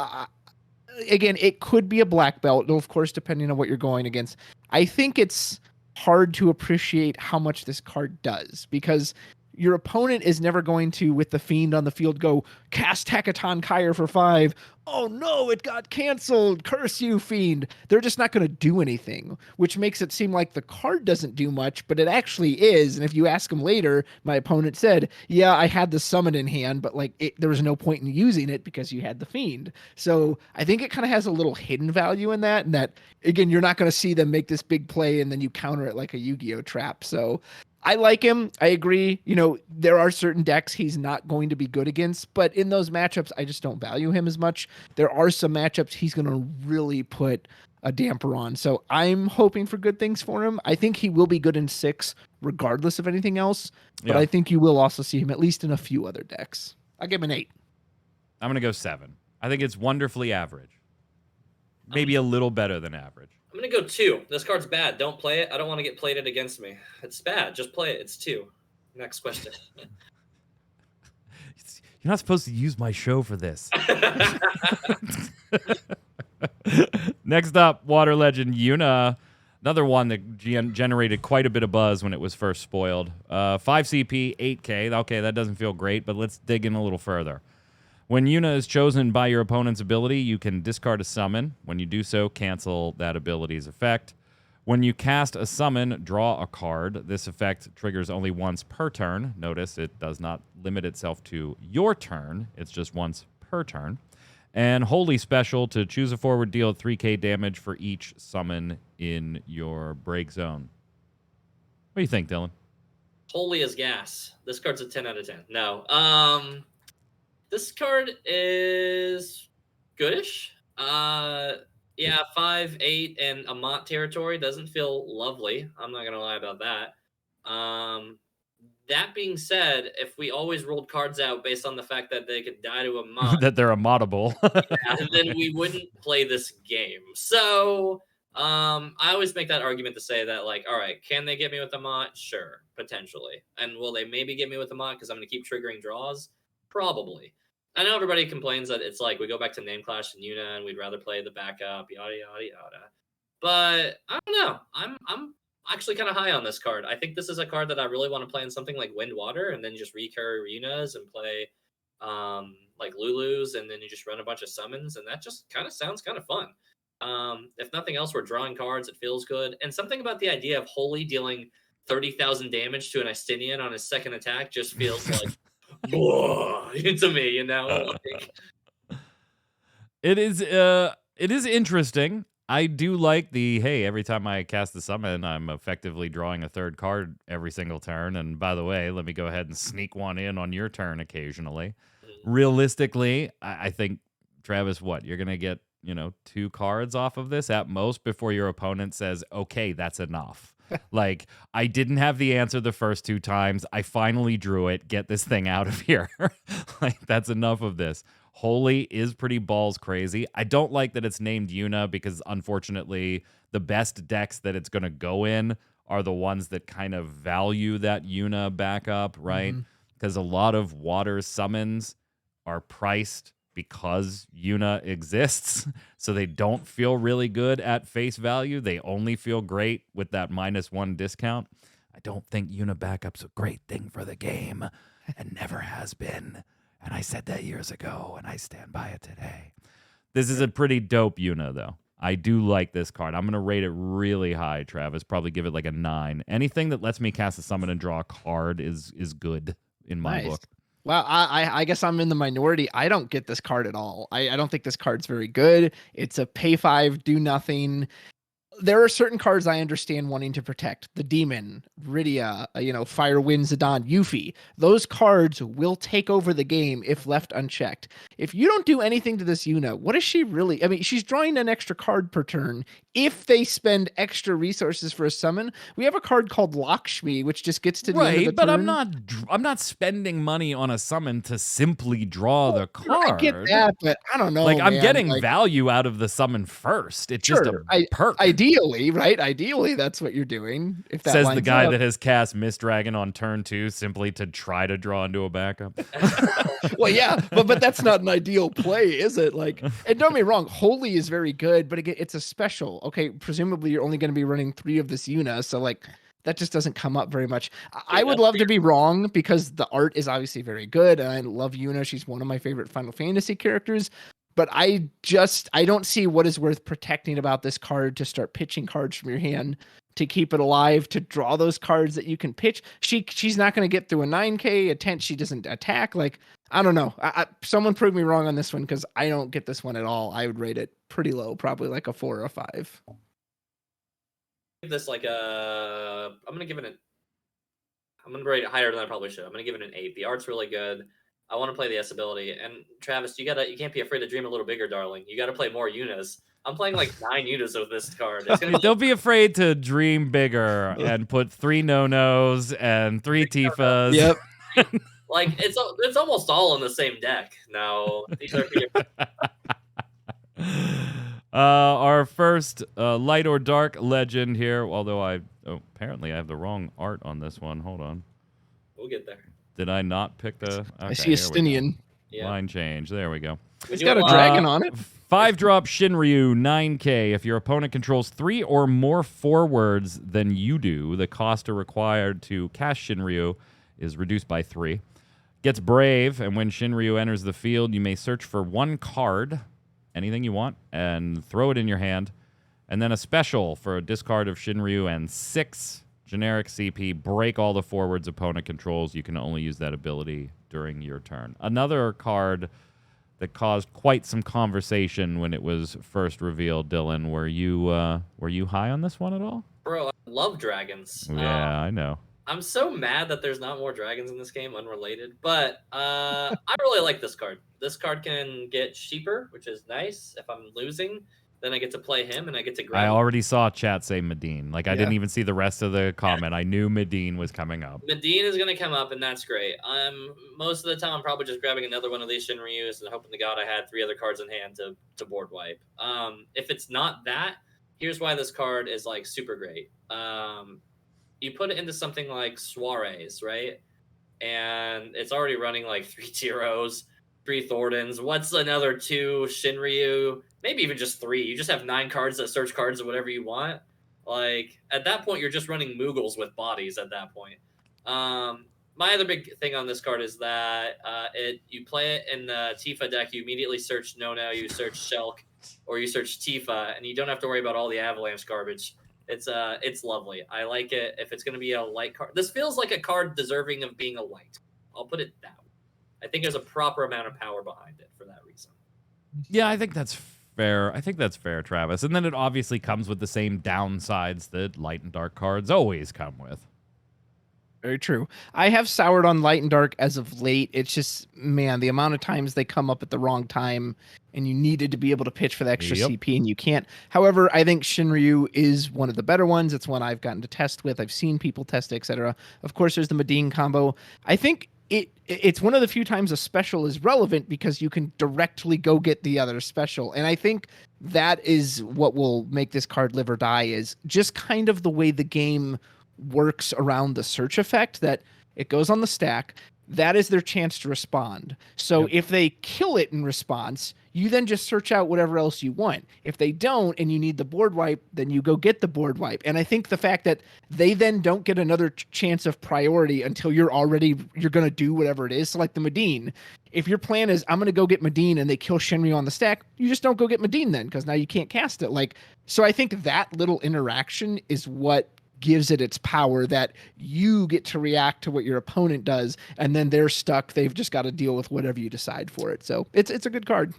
again, it could be a black belt, of course, depending on what you're going against. I think it's hard to appreciate how much this card does because your opponent is never going to, with the Fiend on the field, go cast Hekaton Kyre for 5. Oh no, it got canceled. Curse you, Fiend. They're just not going to do anything, which makes it seem like the card doesn't do much, but it actually is. And if you ask him later, my opponent said, yeah, I had the summon in hand, but like there was no point in using it because you had the Fiend. So I think it kind of has a little hidden value in that. And that, again, you're not going to see them make this big play and then you counter it like a Yu-Gi-Oh trap. So I like him. I agree. You know, there are certain decks he's not going to be good against, but in those matchups, I just don't value him as much. There are some matchups he's going to really put a damper on. So I'm hoping for good things for him. I think he will be good in 6, regardless of anything else. But I think you will also see him at least in a few other decks. I'll give him an 8. I'm going to go 7. I think it's wonderfully average. Maybe a little better than average. I'm going to go 2. This card's bad. Don't play it. I don't want to get plated against me. It's bad. Just play it. It's 2. Next question. You're not supposed to use my show for this. Next up, Water Legend Yuna. Another one that generated quite a bit of buzz when it was first spoiled. 5 CP, 8K. Okay, that doesn't feel great, but let's dig in a little further. When Yuna is chosen by your opponent's ability, you can discard a summon. When you do so, cancel that ability's effect. When you cast a summon, draw a card. This effect triggers only once per turn. Notice it does not limit itself to your turn. It's just once per turn. And Holy Special to choose a forward, deal 3k damage for each summon in your break zone. What do you think, Dylan? Holy as gas. This card's a 10 out of 10. No. This card is goodish. Yeah, 5, 8, and Amont territory doesn't feel lovely. I'm not gonna lie about that. That being said, if we always rolled cards out based on the fact that they could die to Amont, that they're amontable, then we wouldn't play this game. So I always make that argument to say that, like, all right, can they get me with Amont? Sure, potentially. And will they maybe get me with Amont because I'm gonna keep triggering draws? Probably. I know everybody complains that it's like we go back to Name Clash and Yuna and we'd rather play the backup, yada yada yada. But I don't know. I'm actually kind of high on this card. I think this is a card that I really want to play in something like Wind Water and then just recurry Yunas and play like Lulus and then you just run a bunch of summons and that just kind of sounds kind of fun. If nothing else, we're drawing cards. It feels good. And something about the idea of Holy dealing 30,000 damage to an Estinian on his second attack just feels like to me, you know. Like, it is interesting. I do like the, hey, every time I cast the summon, I'm effectively drawing a third card every single turn. And by the way, let me go ahead and sneak one in on your turn occasionally. Realistically, I think, Travis, what? You're going to get, 2 cards off of this at most before your opponent says, okay, that's enough. Like, I didn't have the answer the first 2 times. I finally drew it. Get this thing out of here. Like, that's enough of this. Holy is pretty balls crazy. I don't like that it's named Yuna because, unfortunately, the best decks that it's going to go in are the ones that kind of value that Yuna backup, right? Because a lot of water summons are priced because Yuna exists, so they don't feel really good at face value. They only feel great with that -1 discount. I don't think Yuna backup's a great thing for the game, and never has been. And I said that years ago, and I stand by it today. This is a pretty dope Yuna, though. I do like this card. I'm going to rate it really high, Travis. Probably give it like a 9. Anything that lets me cast a summon and draw a card is good in my book. Well, I guess I'm in the minority. I don't get this card at all. I don't think this card's very good. It's a pay 5, do nothing. there are certain cards I understand wanting to protect. The Demon, Rydia, Fire Wind, Zidane, Yuffie. Those cards will take over the game if left unchecked. If you don't do anything to this Yuna, what is she really? I mean, she's drawing an extra card per turn. If they spend extra resources for a summon, we have a card called Lakshmi, which just gets to the end of the but turn. I'm not spending money on a summon to simply draw the card. I get that, but I don't know. I'm getting value out of the summon first. It's just a perk. Ideally, right? Ideally, that's what you're doing. If that says the guy up. that has cast Mist Dragon on turn 2 simply to try to draw into a backup. Well, yeah, but that's not an ideal play, is it? Like, and don't get me wrong, Holy is very good, but again, it's a special. Okay, presumably you're only going to be running 3 of this Yuna, so like that just doesn't come up very much. I would love to be wrong because the art is obviously very good, and I love Yuna. She's one of my favorite Final Fantasy characters. But I don't see what is worth protecting about this card to start pitching cards from your hand to keep it alive, to draw those cards that you can pitch. She's not going to get through a 9K, a 10, she doesn't attack. Like, I don't know. Someone prove me wrong on this one because I don't get this one at all. I would rate it pretty low, probably like a 4 or a 5. This like I'm going to rate it higher than I probably should. I'm going to give it an 8. The art's really good. I want to play the S ability. And Travis, you can't be afraid to dream a little bigger, darling. You got to play more Yunas. I'm playing like 9 Yunas with this card. Don't be afraid to dream bigger and put 3 no-nos and 3 Tifas. Yep. Like it's almost all in the same deck. Now these are our first light or dark legend here. Although apparently I have the wrong art on this one. Hold on. We'll get there. Did I not pick the? Okay, I see a Stinian. Yeah. Line change. There we go. It's got a dragon on it. 5-drop Shinryu, 9K. If your opponent controls 3 or more forwards than you do, the cost required to cast Shinryu is reduced by 3. Gets Brave, and when Shinryu enters the field, you may search for 1 card, anything you want, and throw it in your hand. And then a special for a discard of Shinryu and 6 generic CP, break all the forwards opponent controls. You can only use that ability during your turn. Another card that caused quite some conversation when it was first revealed. Dylan, were you high on this one at all? Bro, I love dragons. Yeah, I know. I'm so mad that there's not more dragons in this game, unrelated. But I really like this card. This card can get cheaper, which is nice. If I'm losing, then I get to play him, and I get to grab I him. already saw chat say Medine. Like, I didn't even see the rest of the comment. I knew Medine was coming up. Medine is going to come up, and that's great. Most of the time, I'm probably just grabbing another one of these Shinryus and hoping to God I had 3 other cards in hand to board wipe. If it's not that, here's why this card is, like, super great. You put it into something like Soirees, right? And it's already running, like, 3 Tyros, 3 Thordens. What's another 2 Shinryu? Maybe even just 3. You just have 9 cards that search cards or whatever you want. Like, at that point, you're just running Moogles with bodies at that point. My other big thing on this card is that you play it in the Tifa deck, you immediately search Nono, you search Shulk, or you search Tifa, and you don't have to worry about all the Avalanche garbage. It's lovely. I like it. If it's going to be a light card, this feels like a card deserving of being a light. I'll put it that way. I think there's a proper amount of power behind it for that reason. Yeah, I think that's fair. I think that's fair, Travis. And then it obviously comes with the same downsides that light and dark cards always come with. Very true. I have soured on light and dark as of late. It's just, man, the amount of times they come up at the wrong time and you needed to be able to pitch for the extra CP and you can't. However, I think Shinryu is one of the better ones. It's one I've gotten to test with. I've seen people test it, etc. Of course, there's the Medine combo. I think it's one of the few times a special is relevant because you can directly go get the other special. And I think that is what will make this card live or die, is just kind of the way the game works around the search effect, that it goes on the stack. That is their chance to respond. So if they kill it in response, you then just search out whatever else you want. If they don't and you need the board wipe, then you go get the board wipe. And I think the fact that they then don't get another chance of priority until you're going to do whatever it is. So like the Medine, if your plan is I'm going to go get Medine and they kill Shinryu on the stack, you just don't go get Medine then, because now you can't cast it. Like, so I think that little interaction is what gives it its power, that you get to react to what your opponent does, and then they're stuck. They've just got to deal with whatever you decide for it. So it's a good card.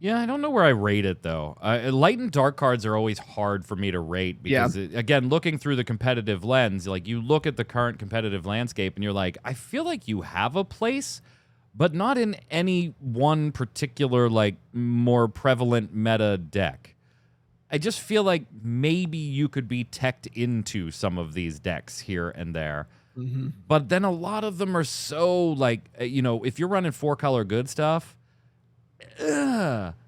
Yeah, I don't know where I rate it, though. Light and dark cards are always hard for me to rate because, again, looking through the competitive lens, like you look at the current competitive landscape and you're like, I feel like you have a place, but not in any one particular, like, more prevalent meta deck. I just feel like maybe you could be teched into some of these decks here and there. Mm-hmm. But then a lot of them are so, like, if you're running 4-color good stuff,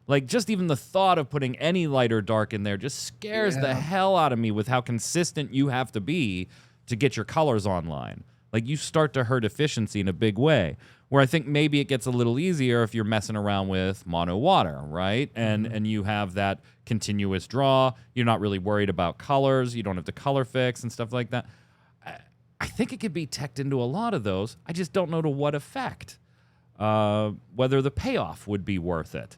like, just even the thought of putting any light or dark in there just scares the hell out of me with how consistent you have to be to get your colors online. Like, you start to hurt efficiency in a big way, where I think maybe it gets a little easier if you're messing around with mono water, right? And you have that continuous draw. You're not really worried about colors. You don't have to color fix and stuff like that. I think it could be teched into a lot of those. I just don't know to what effect. Whether the payoff would be worth it.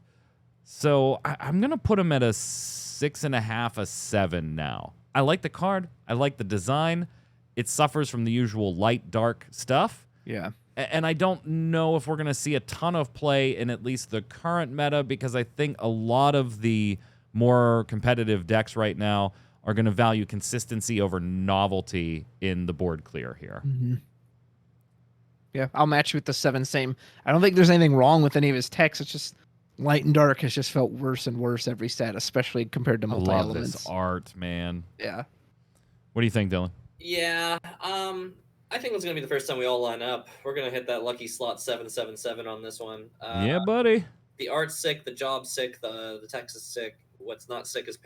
So I'm going to put him at a 6.5, a 7 now. I like the card. I like the design. It suffers from the usual light, dark stuff. Yeah. And I don't know if we're going to see a ton of play in at least the current meta, because I think a lot of the more competitive decks right now are going to value consistency over novelty in the board clear here. Mm-hmm. Yeah, I'll match you with the 7. Same. I don't think there's anything wrong with any of his techs. It's just light and dark has just felt worse and worse every set, especially compared to multi-elements. I love this art, man. Yeah. What do you think, Dylan? Yeah, I think it's going to be the first time we all line up. We're going to hit that lucky slot 777 on this one. Yeah, buddy. The art's sick, the job's sick, the text is sick. What's not sick is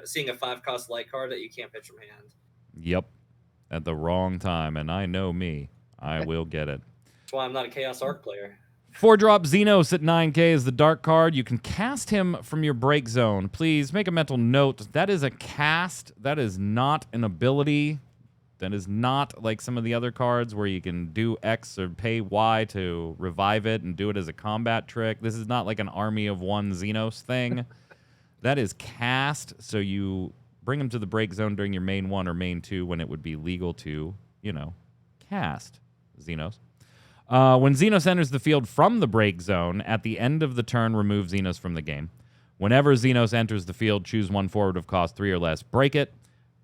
seeing a 5-cost light card that you can't pitch from hand. Yep. At the wrong time, and I know me. I will get it. That's why I'm not a Chaos Arc player. 4-drop Xenos at 9K is the dark card. You can cast him from your break zone. Please make a mental note. That is a cast. That is not an ability. That is not like some of the other cards where you can do X or pay Y to revive it and do it as a combat trick. This is not like an army of one Xenos thing. That is cast, so you bring him to the break zone during your main 1 or main 2 when it would be legal to, cast Xenos. When Xenos enters the field from the break zone, at the end of the turn, remove Xenos from the game. Whenever Xenos enters the field, choose one forward of cost 3 or less. Break it.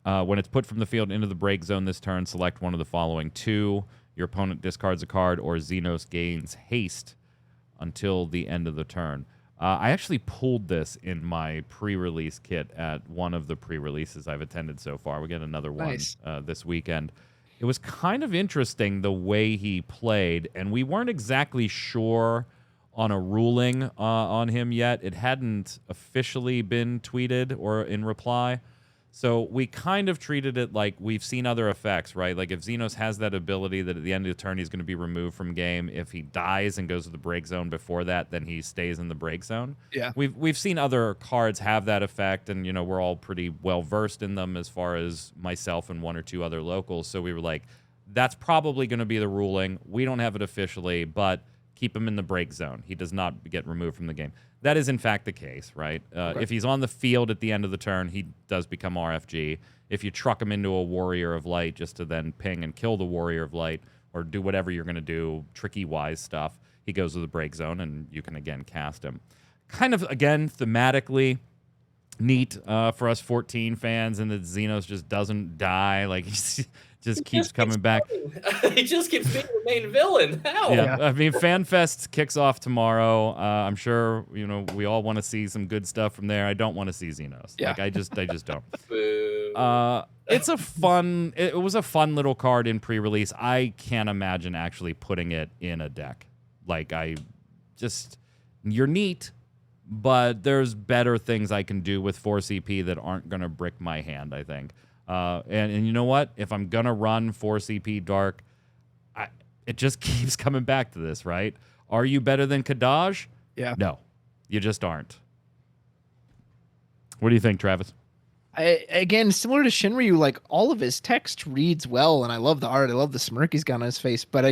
When it's put from the field into the break zone this turn, select one of the following 2. Your opponent discards a card, or Xenos gains haste until the end of the turn. I actually pulled this in my pre-release kit at one of the pre-releases I've attended so far. We get another one this weekend. It was kind of interesting the way he played, and we weren't exactly sure on a ruling on him yet. It hadn't officially been tweeted or in reply. So we kind of treated it like we've seen other effects, right? Like if Xenos has that ability that at the end of the turn he's going to be removed from game. If he dies and goes to the break zone before that, then he stays in the break zone. Yeah. We've seen other cards have that effect, and we're all pretty well versed in them as far as myself and 1 or 2 other locals. So we were like, that's probably going to be the ruling. We don't have it officially, but keep him in the break zone. He does not get removed from the game. That is, in fact, the case, right? Okay. If he's on the field at the end of the turn, he does become RFG. If you truck him into a Warrior of Light just to then ping and kill the Warrior of Light or do whatever you're going to do, tricky-wise stuff, he goes to the break zone, and you can, again, cast him. Kind of, again, thematically neat for us 14 fans, and that Xenos just doesn't die. Like, he just keeps coming back. He just keeps being the main villain. How? Yeah, I mean, FanFest kicks off tomorrow. I'm sure we all want to see some good stuff from there. I don't want to see Xenos. Yeah. Like I just don't. Boo. It's a fun. It was a fun little card in pre-release. I can't imagine actually putting it in a deck. Like you're neat, but there's better things I can do with 4 CP that aren't gonna brick my hand, I think. And you know what? If I'm going to run 4 CP Dark, it just keeps coming back to this, right? Are you better than Kadaj? Yeah. No, you just aren't. What do you think, Travis? Again, similar to Shinryu, like all of his text reads well, and I love the art. I love the smirk he's got on his face, but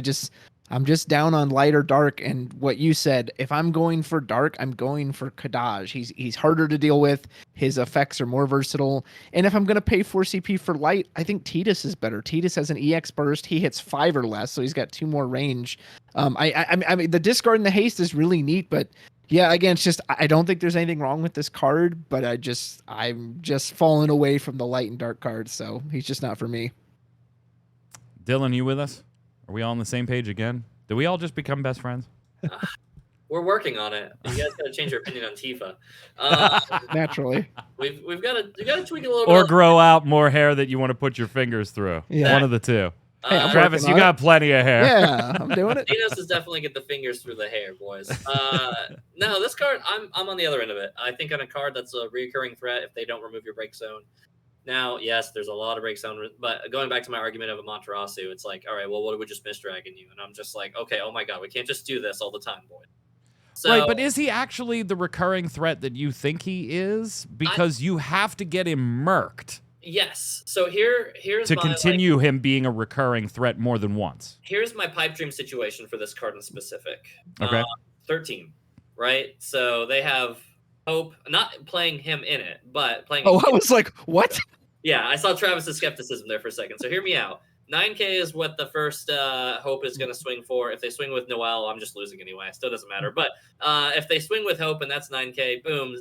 I'm just down on light or dark. And what you said, if I'm going for dark, I'm going for Kadaj. He's harder to deal with. His effects are more versatile. And if I'm going to pay 4 CP for light, I think Tidus is better. Tidus has an EX burst. He hits 5 or less, so he's got 2 more range. I mean, the discard and the haste is really neat, but Yeah, again, it's just I don't think there's anything wrong with this card, but I'm just falling away from the light and dark cards, so he's just not for me. Dylan, you with us? Are we all on the same page again? Did we all just become best friends? We're working on it. You guys got to change your opinion on Tifa. Naturally. We've got to tweak it a little Or bit. grow out more hair that you want to put your fingers through. Yeah. One of the two. Hey, I'm Travis, working you on got plenty of hair. Yeah, I'm doing it. Thanos is definitely get the fingers through the hair, boys. No, this card, I'm on the other end of it. I think on a card that's a recurring threat if they don't remove your break zone. Now, yes, there's a lot of break zone, but going back to my argument of Amaterasu, it's like, all right, well, what if we just misdragon you? And I'm just like, okay, oh my god, we can't just do this all the time, boy. So, Right, but is he actually the recurring threat that you think he is? Because you have to get him murked yes. So here's to my, continue him being a recurring threat more than once. Here's my pipe dream situation for this card in specific. Okay. 13, right? So they have Hope, not playing him in it, but playing. Oh, I was like, what? Yeah, I saw Travis's skepticism there for a second. So hear me out. 9K is what the first Hope is going to swing for. If they swing with Noelle, I'm just losing anyway. It still doesn't matter. But if they swing with Hope and that's 9K, boom,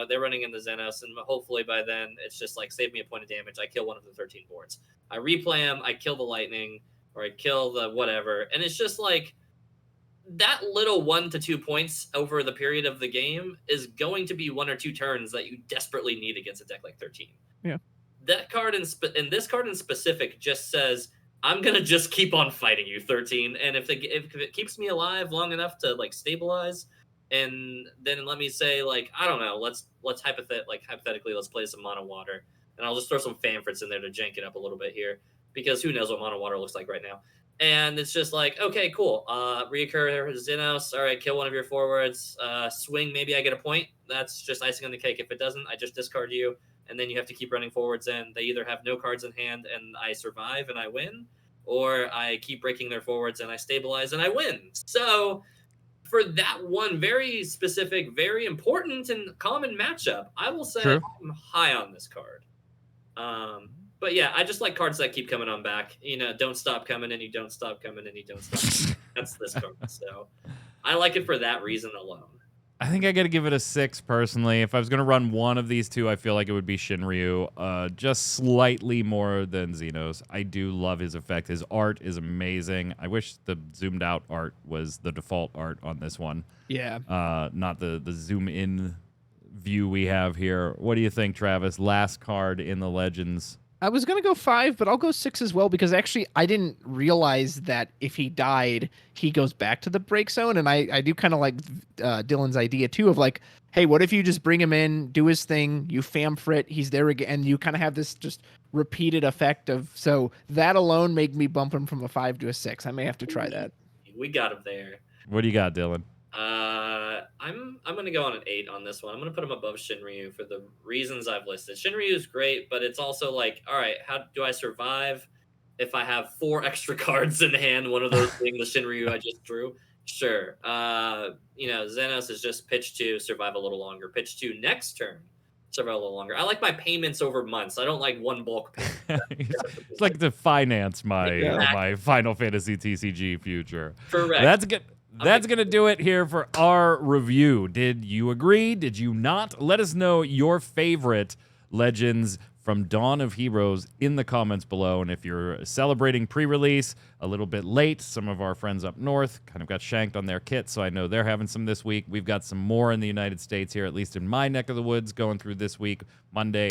they're running in the Xenos. And hopefully by then, it's just like, save me a point of damage. I kill one of the 13 boards. I replay them. I kill the Lightning or I kill the whatever. And it's just like that little 1 to 2 points over the period of the game is going to be 1 or 2 turns that you desperately need against a deck like 13. Yeah. That card in this card in specific just says, I'm gonna just keep on fighting you, 13, and if it keeps me alive long enough to like stabilize, and then let me say like I don't know, let's hypothetically let's play some Mono Water, and I'll just throw some Fanfrits in there to jank it up a little bit here because who knows what Mono Water looks like right now. And it's just like, okay, cool. Reoccur Xenos. All right, kill one of your forwards. Swing, maybe I get a point. That's just icing on the cake. If it doesn't, I just discard you. And then you have to keep running forwards in. They either have no cards in hand and I survive and I win, or I keep breaking their forwards and I stabilize and I win. So for that one very specific, very important and common matchup, I will say I'm high on this card. But yeah, I just like cards that keep coming on back. Don't stop coming and you don't stop coming and you don't stop coming. That's this card. So I like it for that reason alone. I think I got to give it a 6 personally. If I was going to run one of these two, I feel like it would be Shinryu. Just slightly more than Xenos. I do love his effect. His art is amazing. I wish the zoomed out art was the default art on this one. Yeah. Not the zoom in view we have here. What do you think, Travis? Last card in the Legends. I was going to go 5, but I'll go 6 as well because actually I didn't realize that if he died, he goes back to the break zone. And I do kind of like Dylan's idea too of like, hey, what if you just bring him in, do his thing, you Famfrit, he's there again, and you kind of have this just repeated effect of, so that alone made me bump him from a 5 to a 6. I may have to try that. We got him there. What do you got, Dylan? I'm gonna go on an 8 on this one. I'm gonna put him above Shinryu for the reasons I've listed. Shinryu is great, but it's also like, all right, how do I survive if I have 4 extra cards in hand? One of those being the Shinryu I just drew. Sure. Xenos is just pitch 2, survive a little longer. Pitch 2 next turn, survive a little longer. I like my payments over months. I don't like one bulk payment. It's like to finance my my Final Fantasy TCG future. Correct. That's good. That's going to do it here for our review. Did you agree? Did you not? Let us know your favorite Legends from Dawn of Heroes in the comments below. And if you're celebrating pre-release a little bit late, some of our friends up north kind of got shanked on their kit, so I know they're having some this week. We've got some more in the United States here, at least in my neck of the woods, going through this week, Sunday,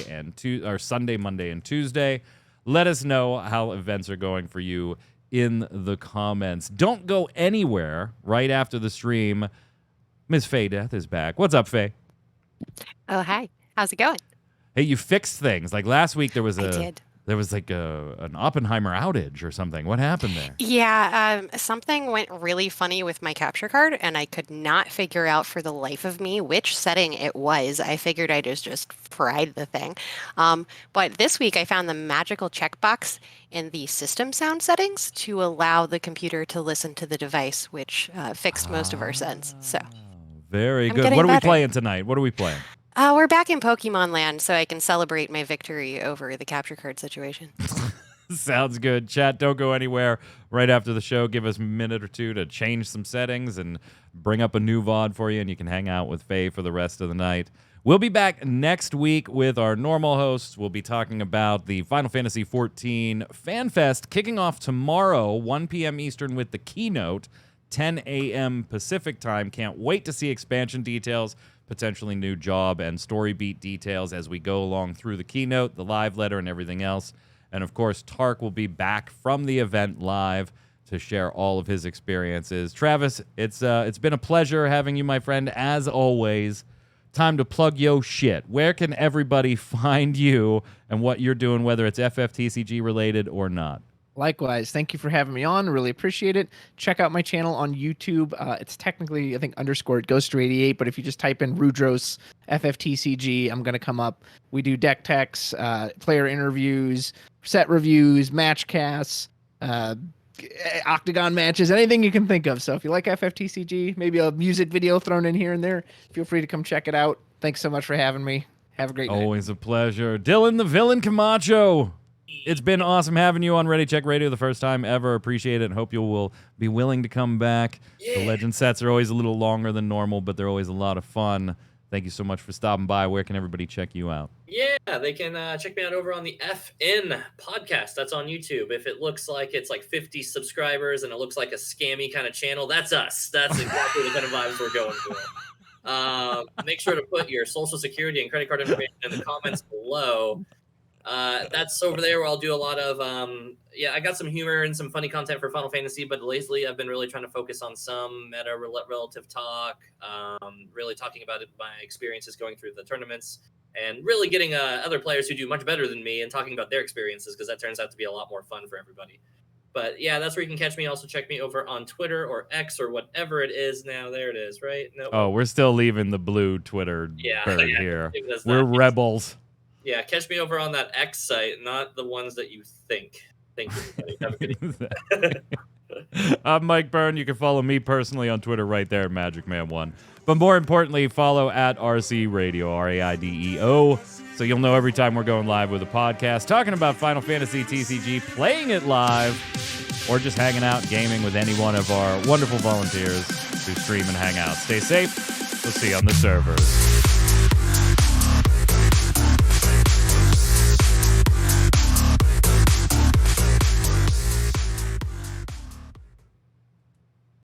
Monday, and Tuesday. Let us know how events are going for you in the comments. Don't go anywhere. Right after the stream, Miss Faye Death is back. What's up, Faye? Oh, hi. How's it going? Hey, you fixed things. Like last week, there was an Oppenheimer outage or something. What happened there? Yeah, something went really funny with my capture card, and I could not figure out for the life of me which setting it was. I figured I just fried the thing. But this week, I found the magical checkbox in the system sound settings to allow the computer to listen to the device, which fixed most of our sends. So very I'm good. getting What are we better. playing tonight? What are we playing? We're back in Pokemon Land, so I can celebrate my victory over the capture card situation. Sounds good. Chat, don't go anywhere. Right after the show, give us a minute or two to change some settings and bring up a new VOD for you, and you can hang out with Faye for the rest of the night. We'll be back next week with our normal hosts. We'll be talking about the Final Fantasy XIV Fan Fest kicking off tomorrow, 1 p.m. Eastern with the keynote, 10 a.m. Pacific time. Can't wait to see expansion details, potentially new job and story beat details as we go along through the keynote, the live letter, and everything else. And, of course, Tark will be back from the event live to share all of his experiences. Travis, it's been a pleasure having you, my friend, as always. Time to plug yo shit. Where can everybody find you and what you're doing, whether it's FFTCG related or not? Likewise. Thank you for having me on. Really appreciate it. Check out my channel on YouTube. It's technically, I think, _ Ghost88, but if you just type in Rudros FFTCG, I'm going to come up. We do deck techs, player interviews, set reviews, match casts, octagon matches, anything you can think of. So if you like FFTCG, maybe a music video thrown in here and there, feel free to come check it out. Thanks so much for having me. Have a great night. Always a pleasure. Dylan the Villain Camacho. It's been awesome having you on Ready Check Radio the first time ever. Appreciate it and hope you will be willing to come back. Yeah. The Legend sets are always a little longer than normal, but they're always a lot of fun. Thank you so much for stopping by. Where can everybody check you out? Yeah, they can check me out over on the FN podcast. That's on YouTube. If it looks like it's like 50 subscribers and it looks like a scammy kind of channel, that's us. That's exactly the kind of vibes we're going for. Make sure to put your social security and credit card information in the comments below. That's over there where I'll do a lot of, I got some humor and some funny content for Final Fantasy, but lately I've been really trying to focus on some meta relative talk, really talking about my experiences going through the tournaments, and really getting other players who do much better than me and talking about their experiences, because that turns out to be a lot more fun for everybody. But yeah, that's where you can catch me. Also check me over on Twitter or X or whatever it is now. There it is, right? No. Oh, we're still leaving the blue Twitter bird here. We're rebels. Yeah, catch me over on that X site, not the ones that you think. Thank you, everybody. Have a good evening. I'm Mike Byrne. You can follow me personally on Twitter right there, MagicMan1. But more importantly, follow at RC Radio, RAIDEO, so you'll know every time we're going live with a podcast, talking about Final Fantasy TCG, playing it live, or just hanging out, gaming with any one of our wonderful volunteers who stream and hang out. Stay safe. We'll see you on the servers.